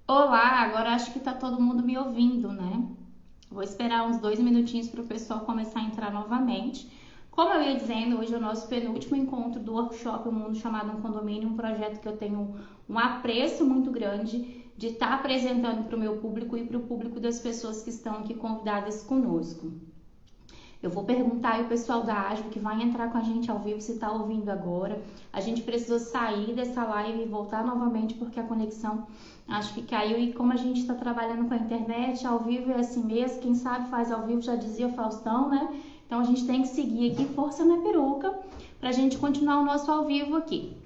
Olá, agora acho que tá todo mundo me ouvindo, né? Vou esperar uns 2 minutinhos para o pessoal começar a entrar novamente. Como eu ia dizendo, hoje é o nosso penúltimo encontro do workshop O Mundo Chamado um Condomínio, um projeto que eu tenho um apreço muito grande de estar apresentando para o meu público e para o público das pessoas que estão aqui convidadas conosco. Eu vou perguntar aí o pessoal da Ágil que vai entrar com a gente ao vivo se está ouvindo agora. A gente precisou sair dessa live e voltar novamente porque a conexão acho que caiu. E como a gente está trabalhando com a internet, ao vivo é assim mesmo. Quem sabe faz ao vivo, já dizia o Faustão, né? Então a gente tem que seguir aqui, força na peruca, para a gente continuar o nosso ao vivo aqui.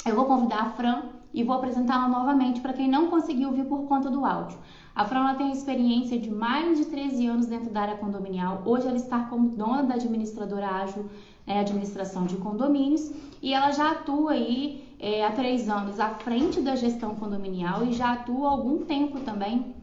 Eu vou convidar a Fran e vou apresentá-la novamente para quem não conseguiu ouvir por conta do áudio. A Fran ela tem experiência de mais de 13 anos dentro da área condominial. Hoje ela está como dona da administradora Ágil, administração de condomínios, e ela já atua aí há 3 anos à frente da gestão condominial e já atua há algum tempo também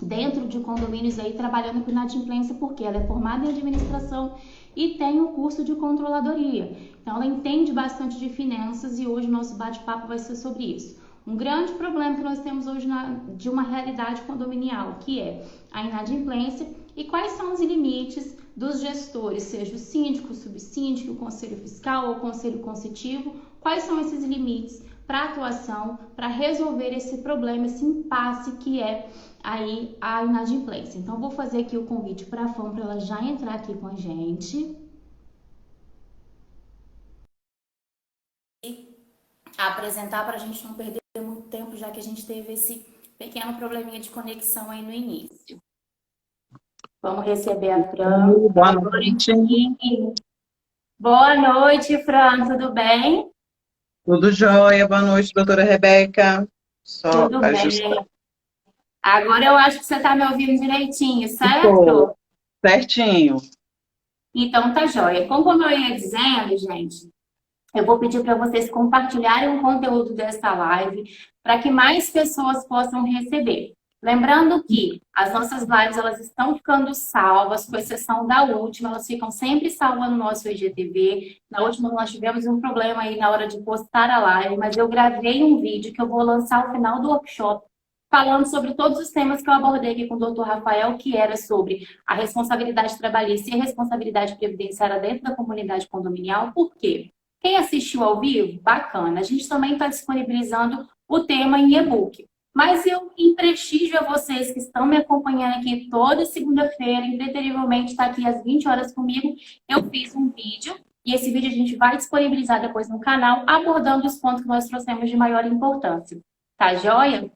dentro de condomínios aí trabalhando com inadimplência, porque ela é formada em administração e tem o curso de controladoria. Então ela entende bastante de finanças e hoje o nosso bate-papo vai ser sobre isso. Um grande problema que nós temos hoje de uma realidade condominial, que é a inadimplência e quais são os limites dos gestores, seja o síndico, o subsíndico, o conselho fiscal ou o conselho consultivo, quais são esses limites para atuação, para resolver esse problema, esse impasse que é aí a inadimplência. Então, vou fazer aqui o convite para a Fran para ela já entrar aqui com a gente. A apresentar para a gente não perder muito tempo, já que a gente teve esse pequeno probleminha de conexão aí no início. Vamos receber a Fran. Boa noite. Boa noite, Fran, tudo bem? Tudo jóia? Boa noite, doutora Rebeca. Só Tudo ajustar. bem. Agora eu acho que você está me ouvindo direitinho, Ficou certo? certinho. Então tá jóia. Como eu ia dizendo, gente, eu vou pedir para vocês compartilharem o conteúdo dessa live para que mais pessoas possam receber. Lembrando que as nossas lives elas estão ficando salvas, com exceção da última, elas ficam sempre salvas no nosso IGTV. Na última nós tivemos um problema aí na hora de postar a live, mas eu gravei um vídeo que eu vou lançar ao final do workshop, falando sobre todos os temas que eu abordei aqui com o Dr. Rafael, que era sobre a responsabilidade trabalhista e a responsabilidade previdenciária dentro da comunidade condominial. Por quê? Quem assistiu ao vivo, bacana. A gente também está disponibilizando o tema em e-book. Mas eu, em prestígio a vocês que estão me acompanhando aqui toda segunda-feira, impreterivelmente está aqui às 20 horas comigo, eu fiz um vídeo e esse vídeo a gente vai disponibilizar depois no canal, abordando os pontos que nós trouxemos de maior importância. Tá joia?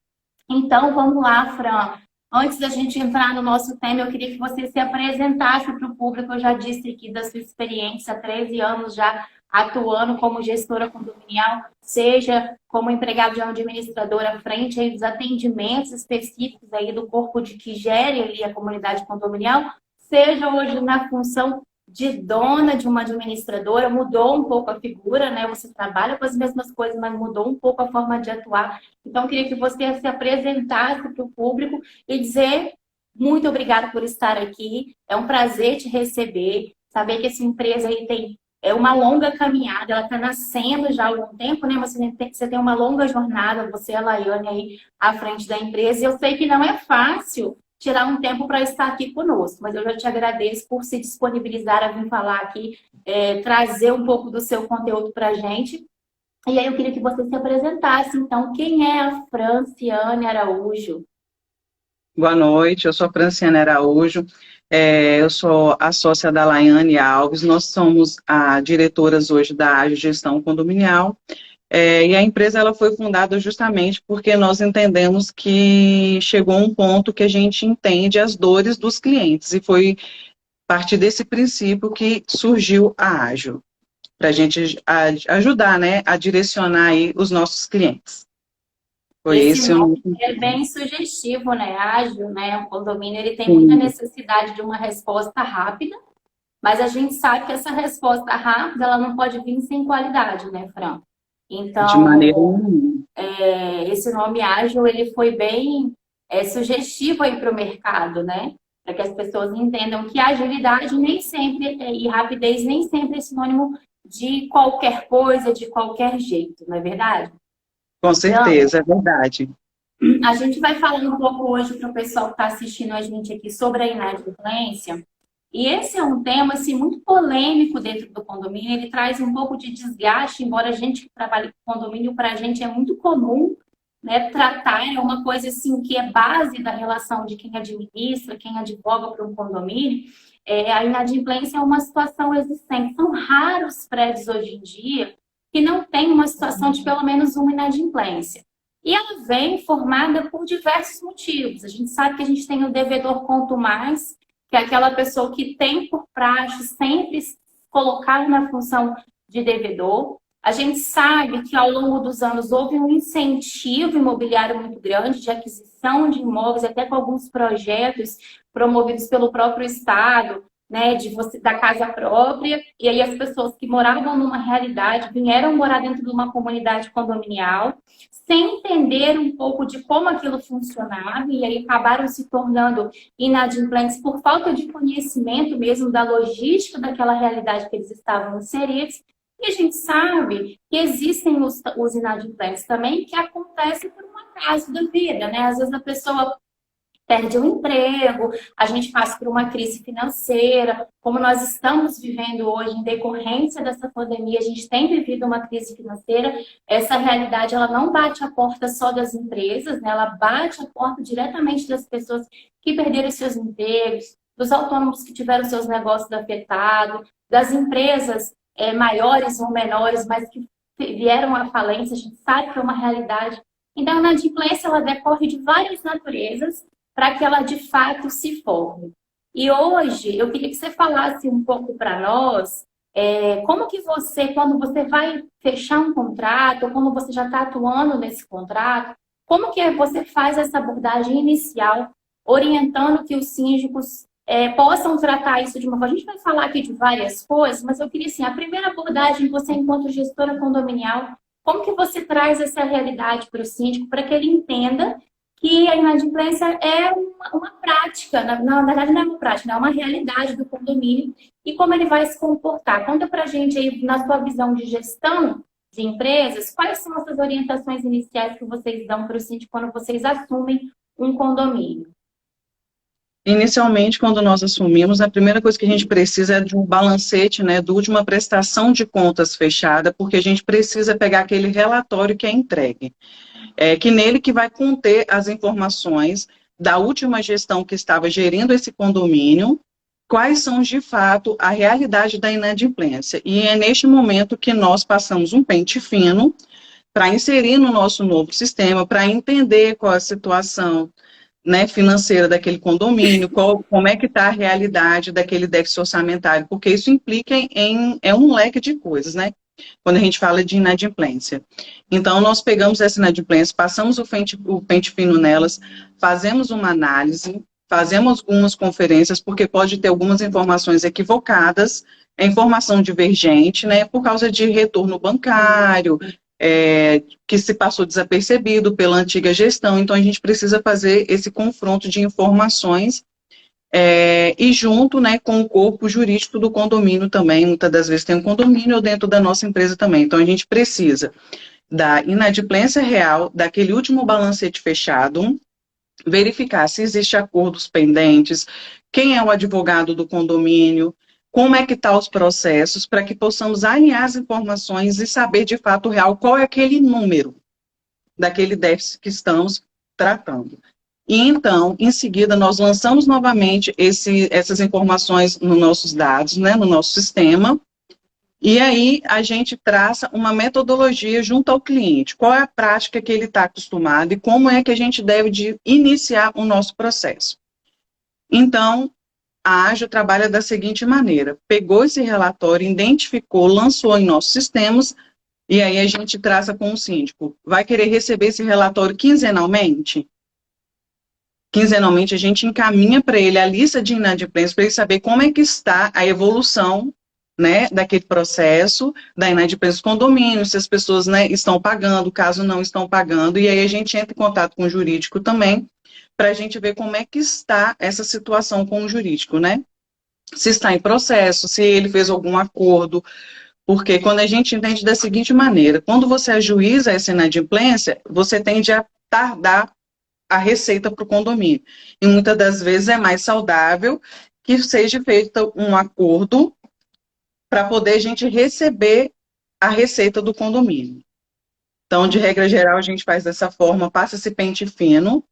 Então, vamos lá, Fran. Antes da gente entrar no nosso tema, eu queria que você se apresentasse para o público. Eu já disse aqui da sua experiência, há 13 anos já atuando como gestora condominial, seja como empregado de uma administradora à frente aí dos atendimentos específicos aí do corpo de que gere ali a comunidade condominial, seja hoje na função de dona de uma administradora, mudou um pouco a figura, né? Você trabalha com as mesmas coisas, mas mudou um pouco a forma de atuar. Então, eu queria que você se apresentasse para o público e dizer muito obrigada por estar aqui. É um prazer te receber, saber que essa empresa aí tem uma longa caminhada, ela está nascendo já há algum tempo, né? Você tem uma longa jornada, você e a Laiane aí à frente da empresa. E eu sei que não é fácil tirar um tempo para estar aqui conosco, mas eu já te agradeço por se disponibilizar a vir falar aqui, trazer um pouco do seu conteúdo para a gente. E aí eu queria que você se apresentasse, então, quem é a Franciane Araújo? Boa noite, eu sou a Franciana Araújo. Eu sou a sócia da Laiane Alves. Nós somos diretoras hoje da Ágil Gestão Condominial. E a empresa ela foi fundada justamente porque nós entendemos que chegou um ponto que a gente entende as dores dos clientes. E foi a partir desse princípio que surgiu a Ágil, para a gente ajudar, né, a direcionar aí os nossos clientes. Foi Esse esse o nome nosso é intuito. bem sugestivo, né? Ágil, né? O condomínio ele tem muita Sim, necessidade de uma resposta rápida, mas a gente sabe que essa resposta rápida ela não pode vir sem qualidade, né, Fran? de maneira Então, nenhuma. esse nome ágil ele foi bem sugestivo aí para o mercado, né? Para que as pessoas entendam que agilidade nem sempre e rapidez nem sempre é sinônimo de qualquer coisa, de qualquer jeito, não é verdade? Com Então, certeza, é verdade. A gente vai falar um pouco hoje para o pessoal que está assistindo a gente aqui sobre a inadimplência. E esse é um tema assim, muito polêmico dentro do condomínio. Ele traz um pouco de desgaste, embora a gente que trabalha com condomínio, para a gente é muito comum, né, tratar, é uma coisa assim que é base da relação de quem administra, quem advoga para um condomínio. A inadimplência é uma situação existente. São raros prédios hoje em dia que não tem uma situação de pelo menos uma inadimplência. E ela vem formada por diversos motivos. A gente sabe que a gente tem o devedor quanto mais, que é aquela pessoa que tem por praxe sempre colocar na função de devedor. A gente sabe que ao longo dos anos houve um incentivo imobiliário muito grande de aquisição de imóveis, até com alguns projetos promovidos pelo próprio Estado, né, da casa própria, e aí as pessoas que moravam numa realidade vieram morar dentro de uma comunidade condominial, sem entender um pouco de como aquilo funcionava, e aí acabaram se tornando inadimplentes por falta de conhecimento mesmo da logística daquela realidade que eles estavam inseridos. E a gente sabe que existem os inadimplentes também, que acontecem por um acaso da vida, né? Às vezes a pessoa perde o emprego, a gente passa por uma crise financeira, como nós estamos vivendo hoje em decorrência dessa pandemia, a gente tem vivido uma crise financeira, essa realidade ela não bate a porta só das empresas, né? Ela bate a porta diretamente das pessoas que perderam seus empregos, dos autônomos que tiveram seus negócios afetados, das empresas maiores ou menores, mas que vieram à falência, a gente sabe que é uma realidade. Então, a inadimplência ela decorre de várias naturezas, para que ela de fato se forme. E hoje eu queria que você falasse um pouco para nós como que você, quando você vai fechar um contrato, ou quando você já está atuando nesse contrato, como que você faz essa abordagem inicial, orientando que os síndicos possam tratar isso de uma forma. A gente vai falar aqui de várias coisas, mas eu queria assim, a primeira abordagem, você enquanto gestora condominial, como que você traz essa realidade para o síndico, para que ele entenda que a inadimplência é uma prática, na verdade não é uma prática, é uma realidade do condomínio e como ele vai se comportar. Conta pra gente aí, na sua visão de gestão de empresas, quais são essas orientações iniciais que vocês dão para o síndico quando vocês assumem um condomínio? Inicialmente, quando nós assumimos, a primeira coisa que a gente precisa é de um balancete, né, de uma prestação de contas fechada, porque a gente precisa pegar aquele relatório que é entregue. Que nele que vai conter as informações da última gestão que estava gerindo esse condomínio, quais são, de fato, a realidade da inadimplência. E é neste momento que nós passamos um pente fino para inserir no nosso novo sistema, para entender qual é a situação, né, financeira daquele condomínio, como é que está a realidade daquele déficit orçamentário, porque isso implica em um leque de coisas, né? Quando a gente fala de inadimplência. Então, nós pegamos essa inadimplência, passamos o pente fino nelas, fazemos uma análise, fazemos algumas conferências, porque pode ter algumas informações equivocadas, informação divergente, né, por causa de retorno bancário, que se passou desapercebido pela antiga gestão. Então, a gente precisa fazer esse confronto de informações e junto, né, com o corpo jurídico do condomínio também, muitas das vezes tem um condomínio dentro da nossa empresa também. Então, a gente precisa da inadimplência real, daquele último balancete fechado, verificar se existe acordos pendentes, quem é o advogado do condomínio, como é que estão os processos, para que possamos alinhar as informações e saber de fato real qual é aquele número daquele déficit que estamos tratando. E então, em seguida, nós lançamos novamente essas informações nos nossos dados, né, no nosso sistema, e aí a gente traça uma metodologia junto ao cliente. Qual é a prática que ele está acostumado e como é que a gente deve iniciar o nosso processo. Então, a Ágil trabalha da seguinte maneira: pegou esse relatório, identificou, lançou em nossos sistemas, e aí a gente traça com o síndico. Vai querer receber esse relatório quinzenalmente? Quinzenalmente a gente encaminha para ele a lista de inadimplências, para ele saber como é que está a evolução, né, daquele processo, da inadimplência do condomínio, se as pessoas, né, estão pagando, caso não estão pagando, e aí a gente entra em contato com o jurídico também, para a gente ver como é que está essa situação com o jurídico, né? Se está em processo, se ele fez algum acordo, porque quando a gente entende da seguinte maneira, quando você ajuiza essa inadimplência, você tende a tardar a receita para o condomínio. E muitas das vezes é mais saudável que seja feito um acordo para poder a gente receber a receita do condomínio. Então, de regra geral, a gente faz dessa forma, passa esse pente fino,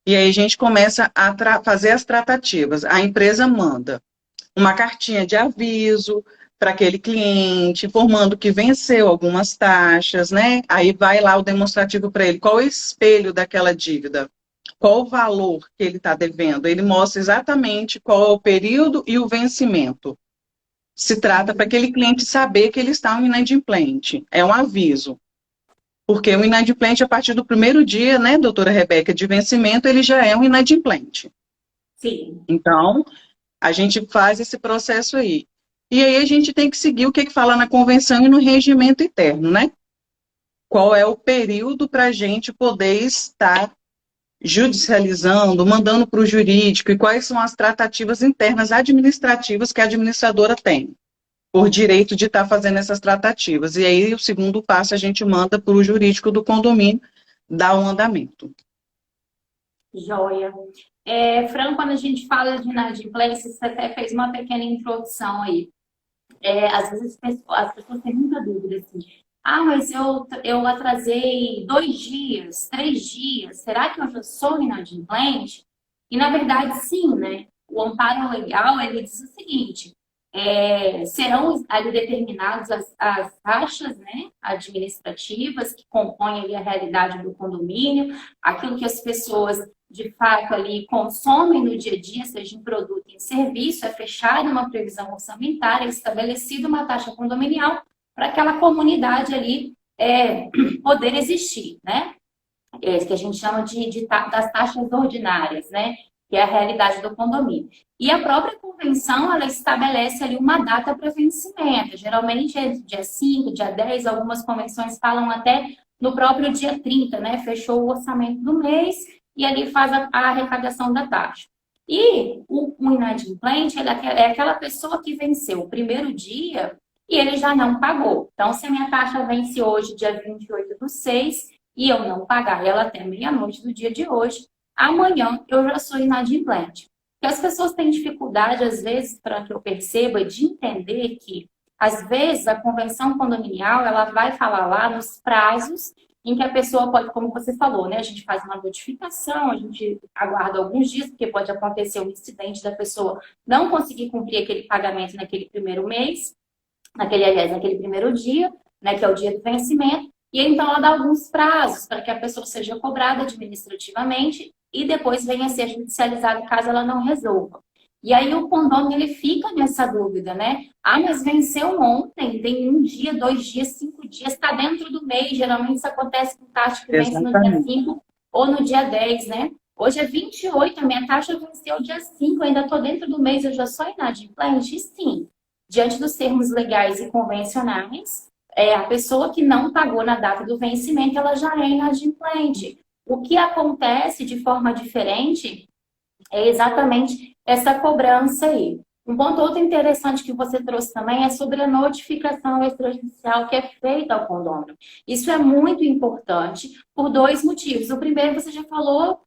e aí a gente começa a fazer as tratativas. A empresa manda uma cartinha de aviso para aquele cliente, informando que venceu algumas taxas, né? Aí vai lá o demonstrativo para ele, qual é o espelho daquela dívida, qual o valor que ele está devendo. Ele mostra exatamente qual é o período e o vencimento. Se trata para aquele cliente saber que ele está um inadimplente. É um aviso. Porque o inadimplente, a partir do primeiro dia, né, doutora Rebeca, de vencimento, ele já é um inadimplente. Sim. Então, a gente faz esse processo aí. E aí a gente tem que seguir o que fala na convenção e no regimento interno, né? Qual é o período para a gente poder estar judicializando, mandando para o jurídico, e quais são as tratativas internas administrativas que a administradora tem, por direito de estar fazendo essas tratativas. E aí, o segundo passo, a gente manda para o jurídico do condomínio dar um andamento. Joia. Fran, quando a gente fala de inadimplência, você até fez uma pequena introdução aí. Às vezes as pessoas têm muita dúvida, assim. Ah, mas eu atrasei 2 dias, 3 dias, será que eu já sou inadimplente? E, na verdade, sim, né? O amparo legal, ele diz o seguinte, serão ali determinadas as taxas, né, administrativas que compõem ali a realidade do condomínio, aquilo que as pessoas de fato ali consomem no dia a dia, seja em produto ou em serviço, é fechada uma previsão orçamentária, estabelecida uma taxa condominial para aquela comunidade ali poder existir, né? Que a gente chama das taxas ordinárias, né? Que é a realidade do condomínio. E a própria convenção, ela estabelece ali uma data para vencimento. Geralmente é dia 5, dia 10, algumas convenções falam até no próprio dia 30, né? Fechou o orçamento do mês e ali faz a arrecadação da taxa. E o inadimplente, ele é aquela pessoa que venceu o primeiro dia e ele já não pagou. Então, se a minha taxa vence hoje, dia 28/6, e eu não pagar ela até meia-noite do dia de hoje, amanhã eu já sou inadimplente. Porque as pessoas têm dificuldade, às vezes, para que eu perceba, de entender que, às vezes, a convenção condominial, ela vai falar lá nos prazos em que a pessoa pode, como você falou, né? A gente faz uma notificação, a gente aguarda alguns dias, porque pode acontecer um incidente da pessoa não conseguir cumprir aquele pagamento naquele primeiro mês, naquele primeiro dia, né? Que é o dia do vencimento. E então ela dá alguns prazos para que a pessoa seja cobrada administrativamente e depois venha a ser judicializada caso ela não resolva. E aí o condomínio ele fica nessa dúvida, né? Ah, mas venceu ontem, tem 1 dia, 2 dias, 5 dias, está dentro do mês. Geralmente isso acontece com taxa que vence no dia 5 ou no dia 10, né? Hoje é 28, a minha taxa venceu dia 5, ainda estou dentro do mês, eu já sou inadimplente? Sim, diante dos termos legais e convencionais, a pessoa que não pagou na data do vencimento, ela já é inadimplente. O que acontece de forma diferente é exatamente essa cobrança aí. Um ponto outro interessante que você trouxe também é sobre a notificação extrajudicial que é feita ao condomínio. Isso é muito importante por 2 motivos. O primeiro, você já falou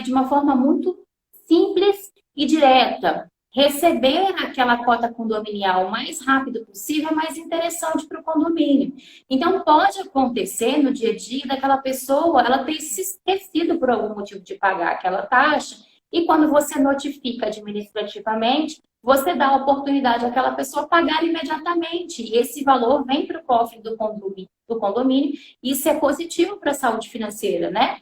de uma forma muito simples e direta. Receber aquela cota condominial o mais rápido possível é mais interessante para o condomínio. Então, pode acontecer no dia a dia daquela pessoa, ela ter se esquecido por algum motivo de pagar aquela taxa, e quando você notifica administrativamente, você dá a oportunidade àquela pessoa pagar imediatamente. E esse valor vem para o cofre do condomínio. Isso é positivo para a saúde financeira, né?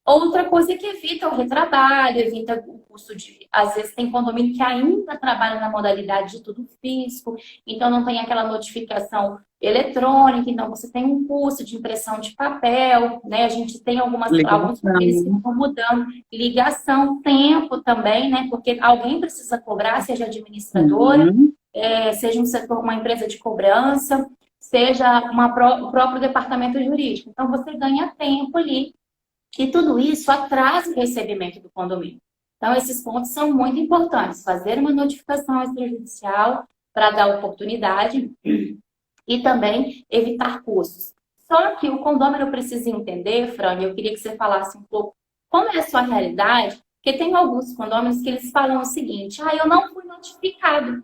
Outra coisa que evita o retrabalho, evita o custo de... Às vezes tem condomínio que ainda trabalha na modalidade de tudo físico, então não tem aquela notificação eletrônica, então você tem um custo de impressão de papel, né? A gente tem alguns condomínios que estão mudando, ligação, tempo também, né? Porque alguém precisa cobrar, seja administradora, seja um setor, uma empresa de cobrança, seja o próprio departamento jurídico. Então você ganha tempo ali. E tudo isso atrasa o recebimento do condomínio. Então, esses pontos são muito importantes. Fazer uma notificação extrajudicial para dar oportunidade e também evitar custos. Só que o condômino precisa entender, Fran, eu queria que você falasse um pouco Como é a sua realidade? Porque tem alguns condôminos que eles falam o seguinte: ah, eu não fui notificado,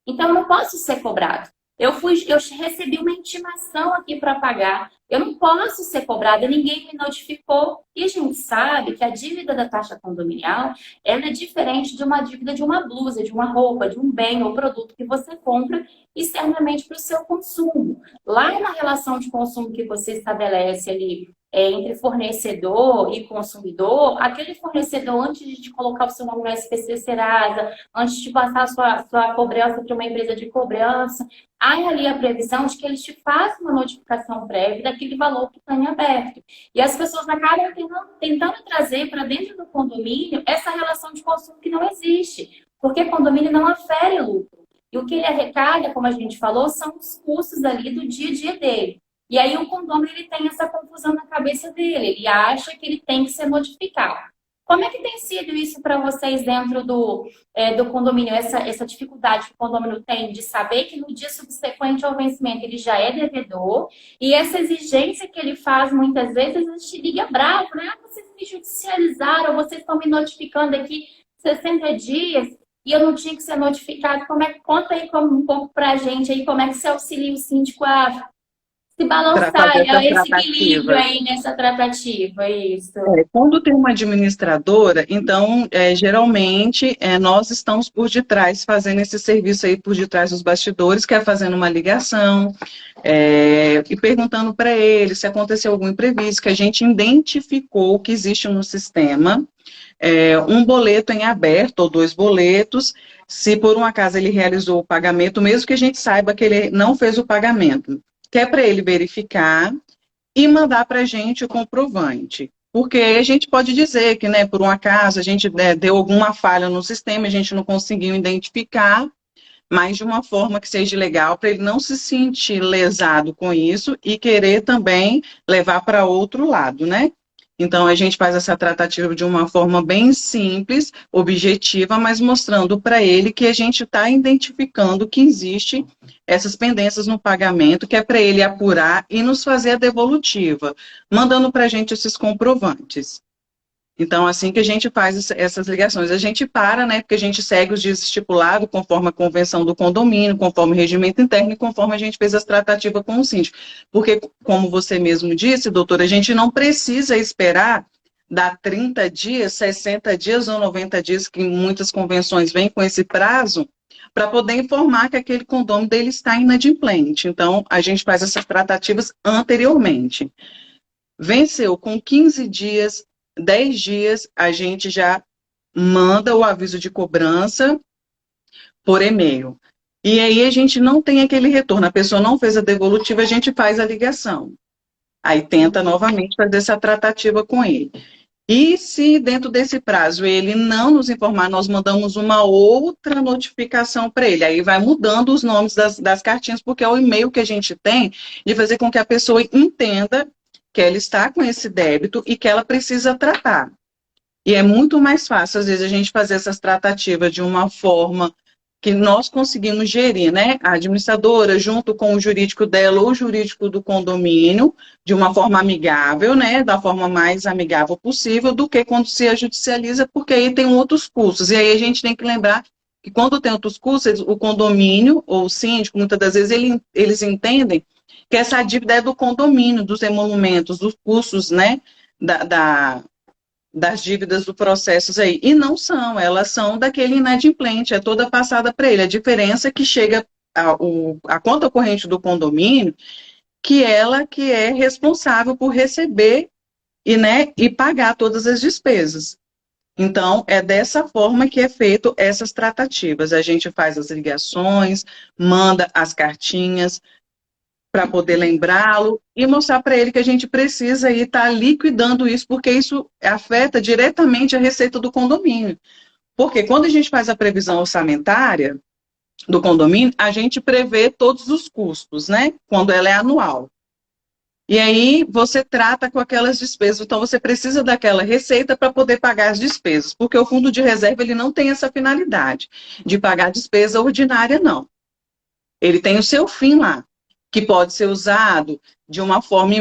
então eu não posso ser cobrado. Eu recebi uma intimação aqui para pagar. Eu não posso ser cobrada, ninguém me notificou. E a gente sabe que a dívida da taxa condominial, ela é diferente de uma dívida de uma blusa, de uma roupa, de um bem ou produto que você compra externamente para o seu consumo. Lá na relação de consumo que você estabelece ali entre fornecedor e consumidor, aquele fornecedor, antes de te colocar o seu nome no SPC Serasa, antes de passar a sua cobrança para uma empresa de cobrança, há ali a previsão de que eles te façam uma notificação prévia daquele valor que está em aberto. E as pessoas acabam tentando trazer para dentro do condomínio essa relação de consumo que não existe, porque condomínio não afere lucro. E o que ele arrecada, como a gente falou, são os custos ali do dia a dia dele. E aí o condomínio ele tem essa confusão na cabeça dele, ele acha que ele tem que ser notificado. Como é que tem sido isso para vocês dentro do condomínio, essa dificuldade que o condomínio tem de saber que no dia subsequente ao vencimento ele já é devedor, e essa exigência que ele faz muitas vezes, ele te liga bravo, né? Ah, vocês me judicializaram, vocês estão me notificando aqui 60 dias, e eu não tinha que ser notificado. Conta aí um pouco para a gente aí, como é que você auxilia o síndico a se Tratar balançar, dessa esse equilíbrio tratativa. aí nessa tratativa, isso. Quando tem uma administradora, então, geralmente, nós estamos por detrás, fazendo esse serviço aí por detrás dos bastidores, que é fazendo uma ligação, e perguntando para ele se aconteceu algum imprevisto, que a gente identificou que existe no sistema um boleto em aberto, ou 2 boletos, se por um acaso ele realizou o pagamento, mesmo que a gente saiba que ele não fez o pagamento, que é para ele verificar e mandar para a gente o comprovante. Porque a gente pode dizer que, né, por um acaso, a gente deu alguma falha no sistema, a gente não conseguiu identificar, mas de uma forma que seja legal, para ele não se sentir lesado com isso e querer também levar para outro lado, né? Então, a gente faz essa tratativa de uma forma bem simples, objetiva, mas mostrando para ele que a gente está identificando que existe essas pendências no pagamento, que é para ele apurar e nos fazer a devolutiva, mandando para a gente esses comprovantes. Então, assim que a gente faz essas ligações, a gente para, né, porque a gente segue os dias estipulados, conforme a convenção do condomínio, conforme o regimento interno e conforme a gente fez as tratativas com o síndico. Porque, como você mesmo disse, doutora, a gente não precisa esperar dar 30 dias, 60 dias ou 90 dias, que muitas convenções vêm com esse prazo, para poder informar que aquele condomínio dele está inadimplente. Então, a gente faz essas tratativas anteriormente. Venceu com 15 dias, 10 dias, a gente já manda o aviso de cobrança por e-mail. E aí a gente não tem aquele retorno, a pessoa não fez a devolutiva, a gente faz a ligação. Aí tenta novamente fazer essa tratativa com ele. E se dentro desse prazo ele não nos informar, nós mandamos uma outra notificação para ele. Aí vai mudando os nomes das cartinhas, porque é o e-mail que a gente tem de fazer com que a pessoa entenda que ela está com esse débito e que ela precisa tratar. E é muito mais fácil, às vezes, a gente fazer essas tratativas de uma forma que nós conseguimos gerir, né? A administradora, junto com o jurídico dela ou o jurídico do condomínio, de uma forma amigável, né? Da forma mais amigável possível, do que quando se judicializa, porque aí tem outros custos. E aí a gente tem que lembrar que quando tem outros custos, o condomínio ou o síndico, muitas das vezes, eles entendem que essa dívida é do condomínio, dos emolumentos, dos custos, né, das dívidas do processo aí. E não são, elas são daquele inadimplente, é toda passada para ele. A diferença é que chega a conta corrente do condomínio, que ela que é responsável por receber e pagar todas as despesas. Então, é dessa forma que é feito essas tratativas. A gente faz as ligações, manda as cartinhas, para poder lembrá-lo e mostrar para ele que a gente precisa estar liquidando isso, porque isso afeta diretamente a receita do condomínio. Porque quando a gente faz a previsão orçamentária do condomínio, a gente prevê todos os custos, né? Quando ela é anual. E aí você trata com aquelas despesas, então você precisa daquela receita para poder pagar as despesas, porque o fundo de reserva ele não tem essa finalidade de pagar despesa ordinária, não. Ele tem o seu fim lá, que pode ser usado de uma forma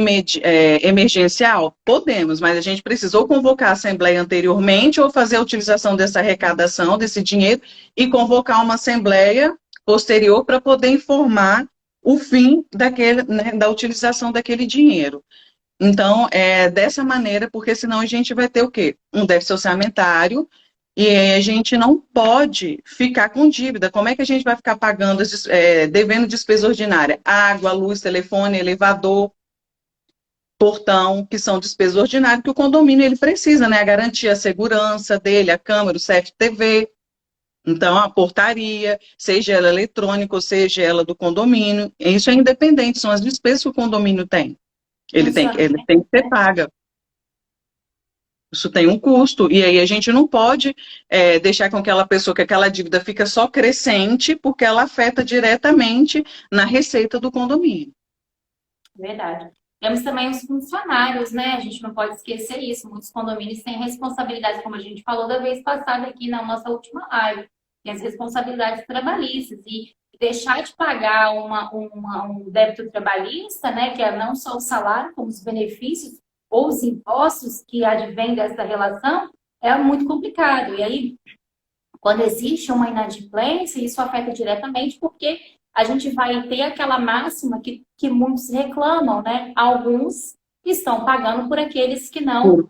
emergencial? Podemos, mas a gente precisou convocar a Assembleia anteriormente ou fazer a utilização dessa arrecadação, desse dinheiro, e convocar uma Assembleia posterior para poder informar o fim daquele, né, da utilização daquele dinheiro. Então, é dessa maneira, porque senão a gente vai ter o quê? Um déficit orçamentário, e a gente não pode ficar com dívida. Como é que a gente vai ficar pagando, devendo despesa ordinária? Água, luz, telefone, elevador, portão, que são despesas ordinárias que o condomínio ele precisa, né? A garantia, a segurança dele, a câmera, o CFTV. Então, a portaria, seja ela eletrônica ou seja ela do condomínio, isso é independente, são as despesas que o condomínio tem. Ele tem que ser paga. Isso tem um custo, e aí a gente não pode deixar com aquela pessoa que aquela dívida fica só crescente, porque ela afeta diretamente na receita do condomínio. Verdade. Temos também os funcionários, né? A gente não pode esquecer isso. Muitos condomínios têm responsabilidades, como a gente falou da vez passada aqui na nossa última live. Tem as responsabilidades trabalhistas. E deixar de pagar um débito trabalhista, né? Que é não só o salário, como os benefícios ou os impostos que advêm dessa relação, é muito complicado. E aí, quando existe uma inadimplência, isso afeta diretamente, porque a gente vai ter aquela máxima que muitos reclamam, né? Alguns estão pagando por aqueles que não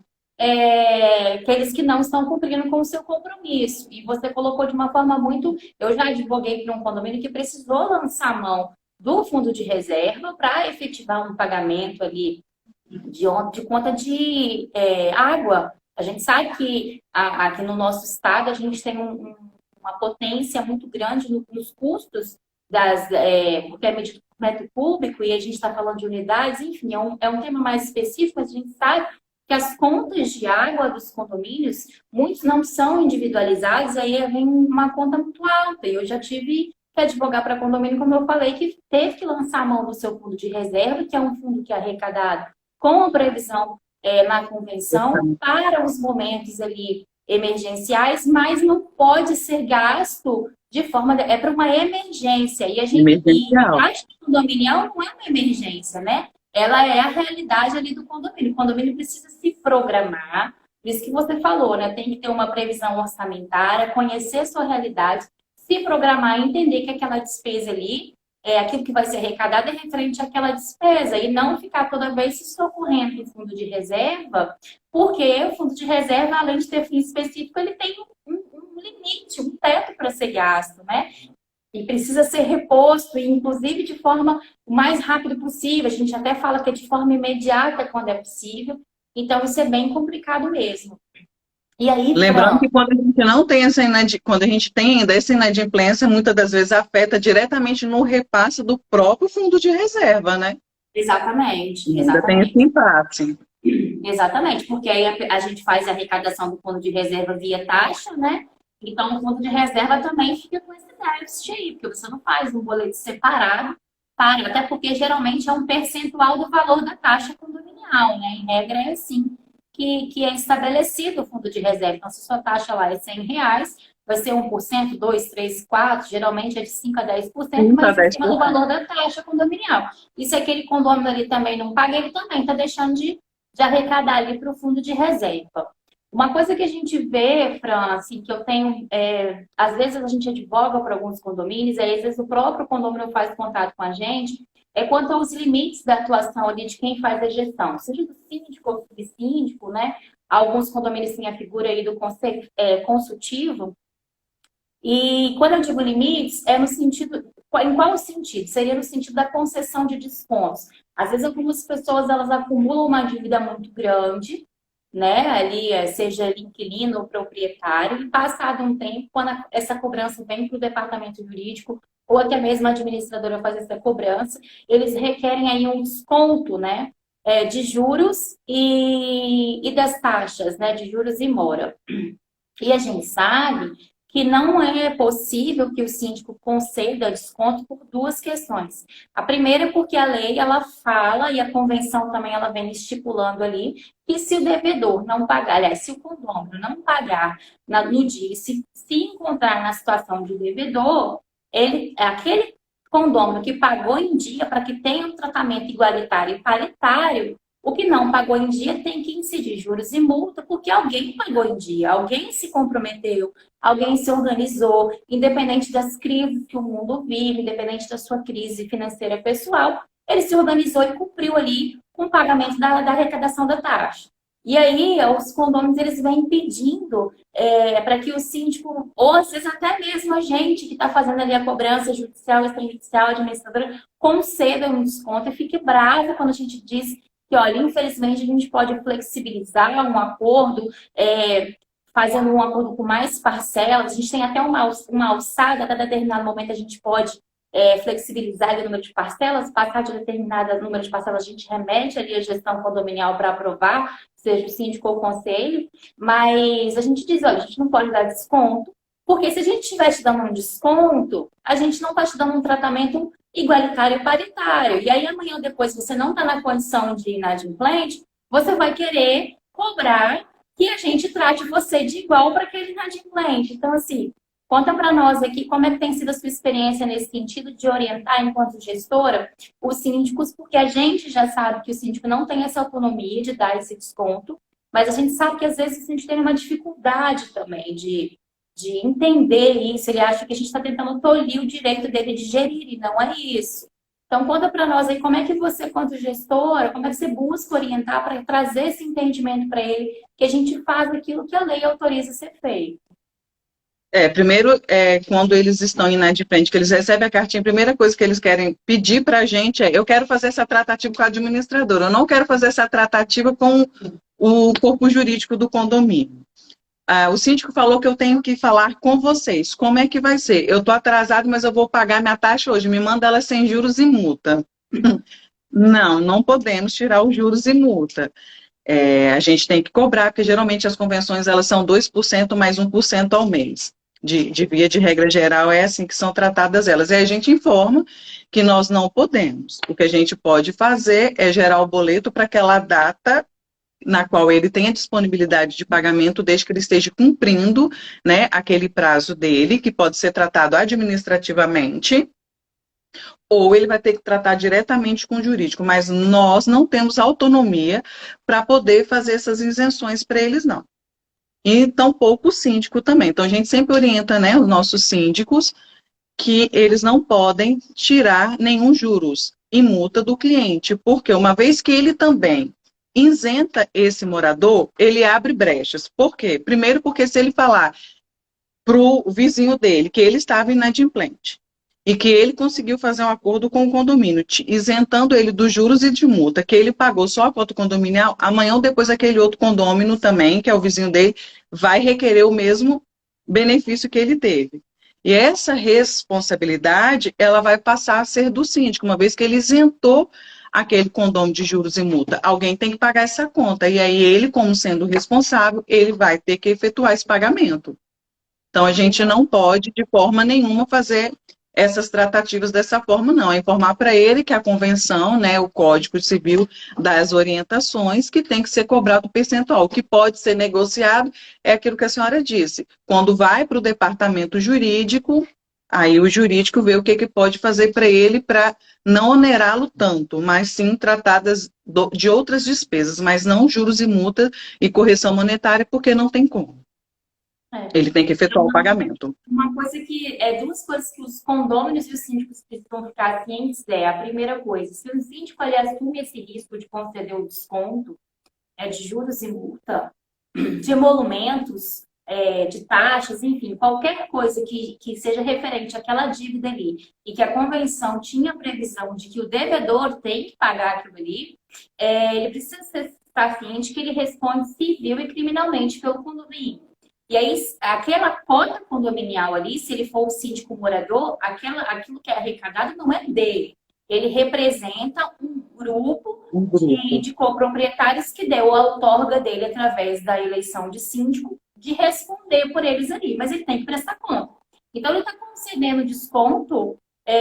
estão cumprindo com o seu compromisso. E você colocou de uma forma muito... Eu já advoguei para um condomínio que precisou lançar a mão do fundo de reserva para efetivar um pagamento ali de conta de água. A gente sabe que aqui no nosso estado a gente tem uma potência muito grande nos custos porque é medido por metro cúbico e a gente está falando de unidades, enfim, é um tema mais específico, mas a gente sabe que as contas de água dos condomínios, muitos não são individualizados, aí vem uma conta muito alta. E eu já tive que advogar para condomínio, como eu falei, que teve que lançar a mão do seu fundo de reserva, que é um fundo que é arrecadado com a previsão na convenção para os momentos ali emergenciais, mas não pode ser gasto de forma... É para uma emergência. E a taxa condominial não é uma emergência, né? Ela é a realidade ali do condomínio. O condomínio precisa se programar. Por isso que você falou, né? Tem que ter uma previsão orçamentária, conhecer a sua realidade, se programar e entender que aquela despesa ali, aquilo que vai ser arrecadado é referente àquela despesa e não ficar toda vez se socorrendo do fundo de reserva, porque o fundo de reserva, além de ter fim específico, ele tem um limite, um teto para ser gasto, né? E precisa ser reposto, e inclusive de forma o mais rápido possível. A gente até fala que é de forma imediata quando é possível. Então, isso é bem complicado mesmo. E aí, lembrando que quando a gente não tem quando a gente tem ainda essa inadimplência, muitas das vezes afeta diretamente no repasse do próprio fundo de reserva, né? Exatamente. Ainda tem esse impasse. Exatamente, porque aí a gente faz a arrecadação do fundo de reserva via taxa, né? Então, o fundo de reserva também fica com esse déficit aí, porque você não faz um boleto separado, até porque geralmente é um percentual do valor da taxa condominial, né? Em regra é assim que é estabelecido o fundo de reserva. Então, se sua taxa lá é R$100, vai ser 1%, 2%, 3%, 4%, geralmente é de 5% a 10%, mas em cima do valor da taxa condominial. E se aquele condomínio ali também não paga, ele também está deixando de arrecadar ali para o fundo de reserva. Uma coisa que a gente vê, Fran, assim, que eu tenho... às vezes a gente advoga para alguns condomínios, aí às vezes o próprio condomínio faz contato com a gente, quanto aos limites da atuação ali de quem faz a gestão, seja do síndico ou subsíndico, né? Alguns condomínios têm a figura aí do conselho consultivo. E quando eu digo limites, é no sentido... Em qual sentido? Seria no sentido da concessão de descontos. Às vezes algumas pessoas elas acumulam uma dívida muito grande, né? Ali, seja inquilino ou proprietário, e passado um tempo, quando essa cobrança vem para o departamento jurídico, ou até mesmo a administradora faz essa cobrança, eles requerem aí um desconto, né? De juros e das taxas, né? De juros e mora. E a gente sabe que não é possível que o síndico conceda desconto por duas questões. A primeira é porque a lei, ela fala, e a convenção também ela vem estipulando ali, que se o devedor não pagar, aliás, se o condômino não pagar no dia, se encontrar na situação de devedor, aquele condômino que pagou em dia para que tenha um tratamento igualitário e paritário, o que não pagou em dia tem que incidir juros e multa, porque alguém pagou em dia, alguém se comprometeu, alguém se organizou, independente das crises que o mundo vive, independente da sua crise financeira pessoal, ele se organizou e cumpriu ali com o pagamento da arrecadação da taxa. E aí, os condôminos, eles vêm pedindo para que o síndico, ou às vezes até mesmo a gente que está fazendo ali a cobrança judicial, extrajudicial, administradora, conceda um desconto e fique bravo quando a gente diz que, olha, infelizmente a gente pode flexibilizar um acordo, fazendo um acordo com mais parcelas. A gente tem até uma alçada, até determinado momento a gente pode flexibilizar o número de parcelas, passar de determinado número de parcelas, a gente remete ali a gestão condominial para aprovar, seja o síndico ou o conselho, mas a gente diz, olha, a gente não pode dar desconto, porque se a gente estiver te dando um desconto, a gente não está te dando um tratamento igualitário e paritário. E aí amanhã depois você não está na condição de inadimplente, você vai querer cobrar que a gente trate você de igual para aquele inadimplente. Então, assim, conta para nós aqui como é que tem sido a sua experiência nesse sentido de orientar, enquanto gestora, os síndicos, porque a gente já sabe que o síndico não tem essa autonomia de dar esse desconto, mas a gente sabe que às vezes o síndico tem uma dificuldade também de entender isso. Ele acha que a gente está tentando tolir o direito dele de gerir, e não é isso. Então, conta para nós aí como é que você, quanto gestora, como é que você busca orientar para trazer esse entendimento para ele, que a gente faz aquilo que a lei autoriza ser feito. Primeiro, quando eles estão inadimplentes, que eles recebem a cartinha, a primeira coisa que eles querem pedir para a gente eu quero fazer essa tratativa com a administradora, eu não quero fazer essa tratativa com o corpo jurídico do condomínio. O síndico falou que eu tenho que falar com vocês. Como é que vai ser? Eu estou atrasado, mas eu vou pagar minha taxa hoje. Me manda ela sem juros e multa. Não podemos tirar os juros e multa. A gente tem que cobrar, porque geralmente as convenções elas são 2% mais 1% ao mês. De via de regra geral, é assim que são tratadas elas. E aí a gente informa que nós não podemos. O que a gente pode fazer é gerar o boleto para aquela data na qual ele tem a disponibilidade de pagamento, desde que ele esteja cumprindo, né, aquele prazo dele, que pode ser tratado administrativamente, ou ele vai ter que tratar diretamente com o jurídico, mas nós não temos autonomia para poder fazer essas isenções para eles, não. E tampouco o síndico também. Então, a gente sempre orienta, né, os nossos síndicos que eles não podem tirar nenhum juros e multa do cliente, porque uma vez que ele também isenta esse morador, ele abre brechas. Por quê? Primeiro, porque se ele falar para o vizinho dele que ele estava inadimplente e que ele conseguiu fazer um acordo com o condomínio, isentando ele dos juros e de multa, que ele pagou só a cota condominial, amanhã ou depois aquele outro condômino também, que é o vizinho dele, vai requerer o mesmo benefício que ele teve. E essa responsabilidade, ela vai passar a ser do síndico, uma vez que ele isentou aquele condômino de juros e multa. Alguém tem que pagar essa conta. E aí ele, como sendo responsável, ele vai ter que efetuar esse pagamento. Então, a gente não pode, de forma nenhuma, fazer essas tratativas dessa forma, não. É informar para ele que a convenção, né, o Código Civil dá as orientações que tem que ser cobrado o percentual. O que pode ser negociado é aquilo que a senhora disse. Quando vai para o departamento jurídico, aí o jurídico vê o que pode fazer para ele para não onerá-lo tanto, mas sim tratadas de outras despesas, mas não juros e multa e correção monetária, porque não tem como. Ele tem que efetuar o pagamento. Duas coisas que os condôminos e os síndicos precisam ficar cientes a primeira coisa, se o síndico, aliás, assume esse risco de conceder o desconto de juros e multa, de emolumentos, de taxas, enfim, qualquer coisa que seja referente àquela dívida ali e que a convenção tinha previsão de que o devedor tem que pagar aquilo ali, ele precisa estar ciente que ele responde civil e criminalmente pelo condomínio. E aí, aquela cota condominial ali, se ele for o síndico morador, aquilo que é arrecadado não é dele. Ele representa um grupo de coproprietários que deu a outorga dele através da eleição de síndico de responder por eles ali. Mas ele tem que prestar conta. Então, ele está concedendo desconto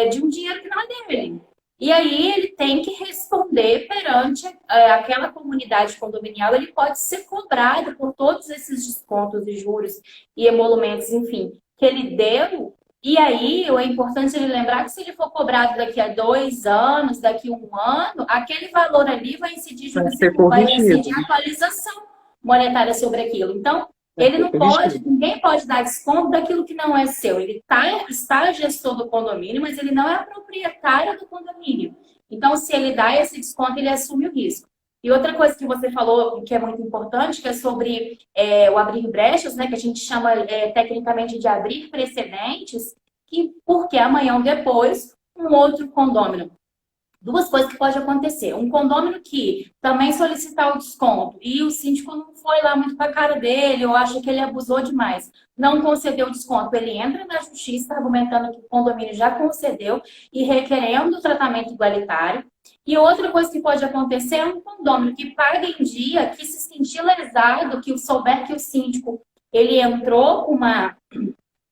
de um dinheiro que não é dele. E aí ele tem que responder perante aquela comunidade condominial, ele pode ser cobrado por todos esses descontos e juros e emolumentos, enfim, que ele deu E aí, é importante ele lembrar que se ele for cobrado daqui a 2 anos, daqui a 1 ano, aquele valor ali vai incidir Vai ser vai corrigido. incidir a atualização monetária sobre aquilo. Então, Vai ele ser não pode, corrigido. ninguém pode dar desconto daquilo que não é seu. Ele está gestor do condomínio, mas ele não é proprietário do condomínio. Então, se ele dá esse desconto, ele assume o risco. E outra coisa que você falou, que é muito importante, que é sobre o abrir brechas, né, que a gente chama tecnicamente de abrir precedentes, porque amanhã ou depois, um outro condômino. Duas coisas que pode acontecer. Um condômino que também solicitar o desconto e o síndico não foi lá muito com a cara dele, ou acha que ele abusou demais, não concedeu o desconto, ele entra na justiça argumentando que o condomínio já concedeu e requerendo o tratamento igualitário. E outra coisa que pode acontecer é um condômino que paga em dia, que se sentir lesado, que souber que o síndico ele entrou com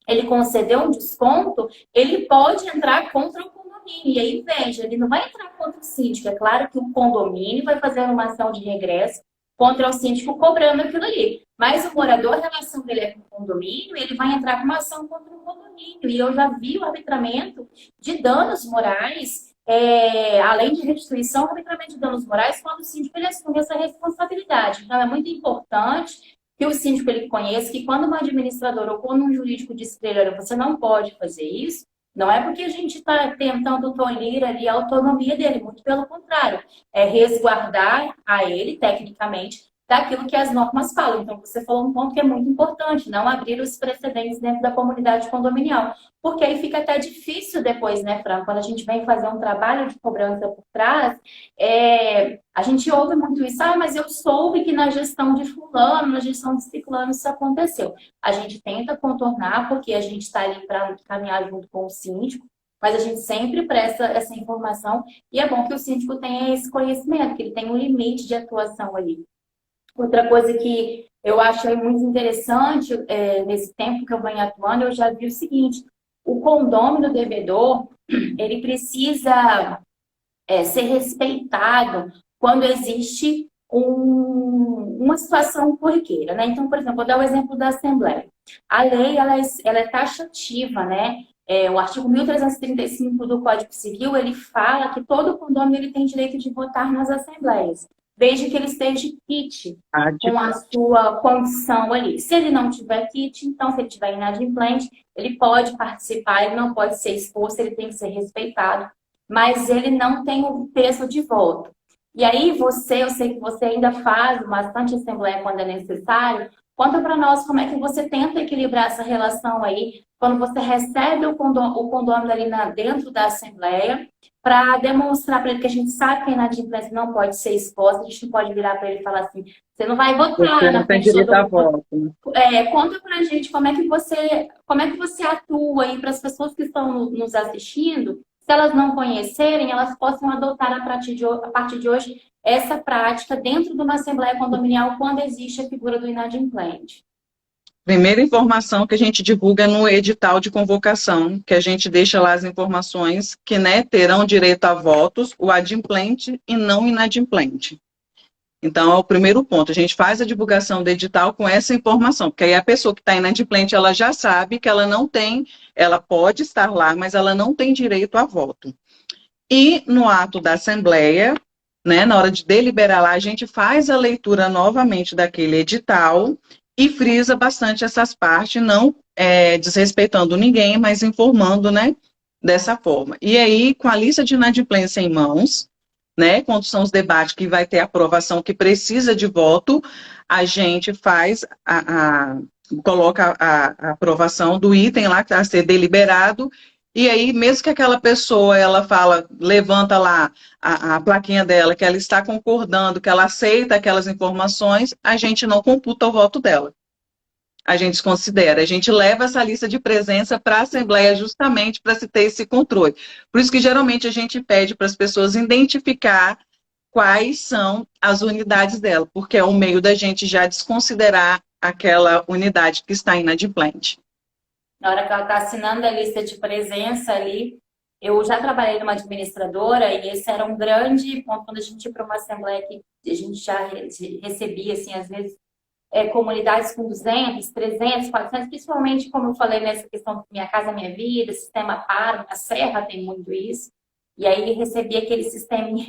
ele concedeu um desconto, ele pode entrar contra o condomínio. E aí, veja, ele não vai entrar contra o síndico. É claro que o condomínio vai fazer uma ação de regresso contra o síndico cobrando aquilo ali. Mas o morador, a relação dele é com o condomínio, ele vai entrar com uma ação contra o condomínio. E eu já vi o arbitramento de danos morais, além de restituição, o arbitramento de danos morais, quando o síndico ele assume essa responsabilidade. Então, é muito importante que o síndico ele conheça que quando uma administradora ou quando um jurídico diz para ele, olha, você não pode fazer isso, não é porque a gente está tentando tolir ali a autonomia dele, muito pelo contrário, é resguardar a ele, tecnicamente, daquilo que as normas falam. Então, você falou um ponto que é muito importante, não abrir os precedentes dentro da comunidade condominial, porque aí fica até difícil depois, né, Fran, quando a gente vem fazer um trabalho de cobrança por trás, a gente ouve muito isso, mas eu soube que na gestão de fulano, na gestão de ciclano isso aconteceu. A gente tenta contornar, porque a gente está ali para caminhar junto com o síndico, mas a gente sempre presta essa informação e é bom que o síndico tenha esse conhecimento, que ele tem um limite de atuação ali. Outra coisa que eu acho muito interessante, nesse tempo que eu venho atuando, eu já vi o seguinte, o condômino devedor, ele precisa ser respeitado quando existe uma situação corriqueira, né? Então, por exemplo, vou dar o exemplo da Assembleia. A lei, ela é taxativa, né? O artigo 1335 do Código Civil, ele fala que todo condomínio ele tem direito de votar nas assembleias, desde que ele esteja kit com a sua condição ali. Se ele não tiver kit, então, se ele tiver inadimplente, ele pode participar, ele não pode ser exposto, ele tem que ser respeitado, mas ele não tem o peso de voto. E aí eu sei que você ainda faz bastante assembleia quando é necessário. Conta para nós como é que você tenta equilibrar essa relação aí, quando você recebe o condômino ali dentro da assembleia, para demonstrar para ele que a gente sabe que a inadimplência não pode ser exposta, a gente não pode virar para ele e falar assim, você não vai votar Você na não tem frente de direito a todo mundo. voto, né? Conta pra gente como é que você atua aí para as pessoas que estão nos assistindo, se elas não conhecerem, elas possam adotar a partir de hoje essa prática dentro de uma assembleia condominial quando existe a figura do inadimplente. Primeira informação que a gente divulga no edital de convocação, que a gente deixa lá as informações que, né, terão direito a votos o adimplente e não inadimplente. Então, é o primeiro ponto. A gente faz a divulgação do edital com essa informação, porque aí a pessoa que está inadimplente, ela já sabe que ela não tem, ela pode estar lá, mas ela não tem direito a voto. E no ato da Assembleia, né, na hora de deliberar lá, a gente faz a leitura novamente daquele edital e frisa bastante essas partes, não desrespeitando ninguém, mas informando, né, dessa forma. E aí, com a lista de inadimplência em mãos, né, quando são os debates que vai ter aprovação que precisa de voto, a gente faz coloca a aprovação do item lá que está a ser deliberado, e aí, mesmo que aquela pessoa, ela fala, levanta lá a plaquinha dela, que ela está concordando, que ela aceita aquelas informações, a gente não computa o voto dela. A gente desconsidera, a gente leva essa lista de presença para a Assembleia justamente para se ter esse controle. Por isso que geralmente a gente pede para as pessoas identificar quais são as unidades dela, porque é o meio da gente já desconsiderar aquela unidade que está inadimplente. Na hora que ela está assinando a lista de presença ali, eu já trabalhei numa administradora e esse era um grande ponto quando a gente ia para uma assembleia que a gente já recebia, assim, às vezes, comunidades com 200, 300, 400, principalmente, como eu falei, nessa questão do Minha Casa Minha Vida, Sistema Paro, a Serra tem muito isso. E aí ele recebia aquele sisteminha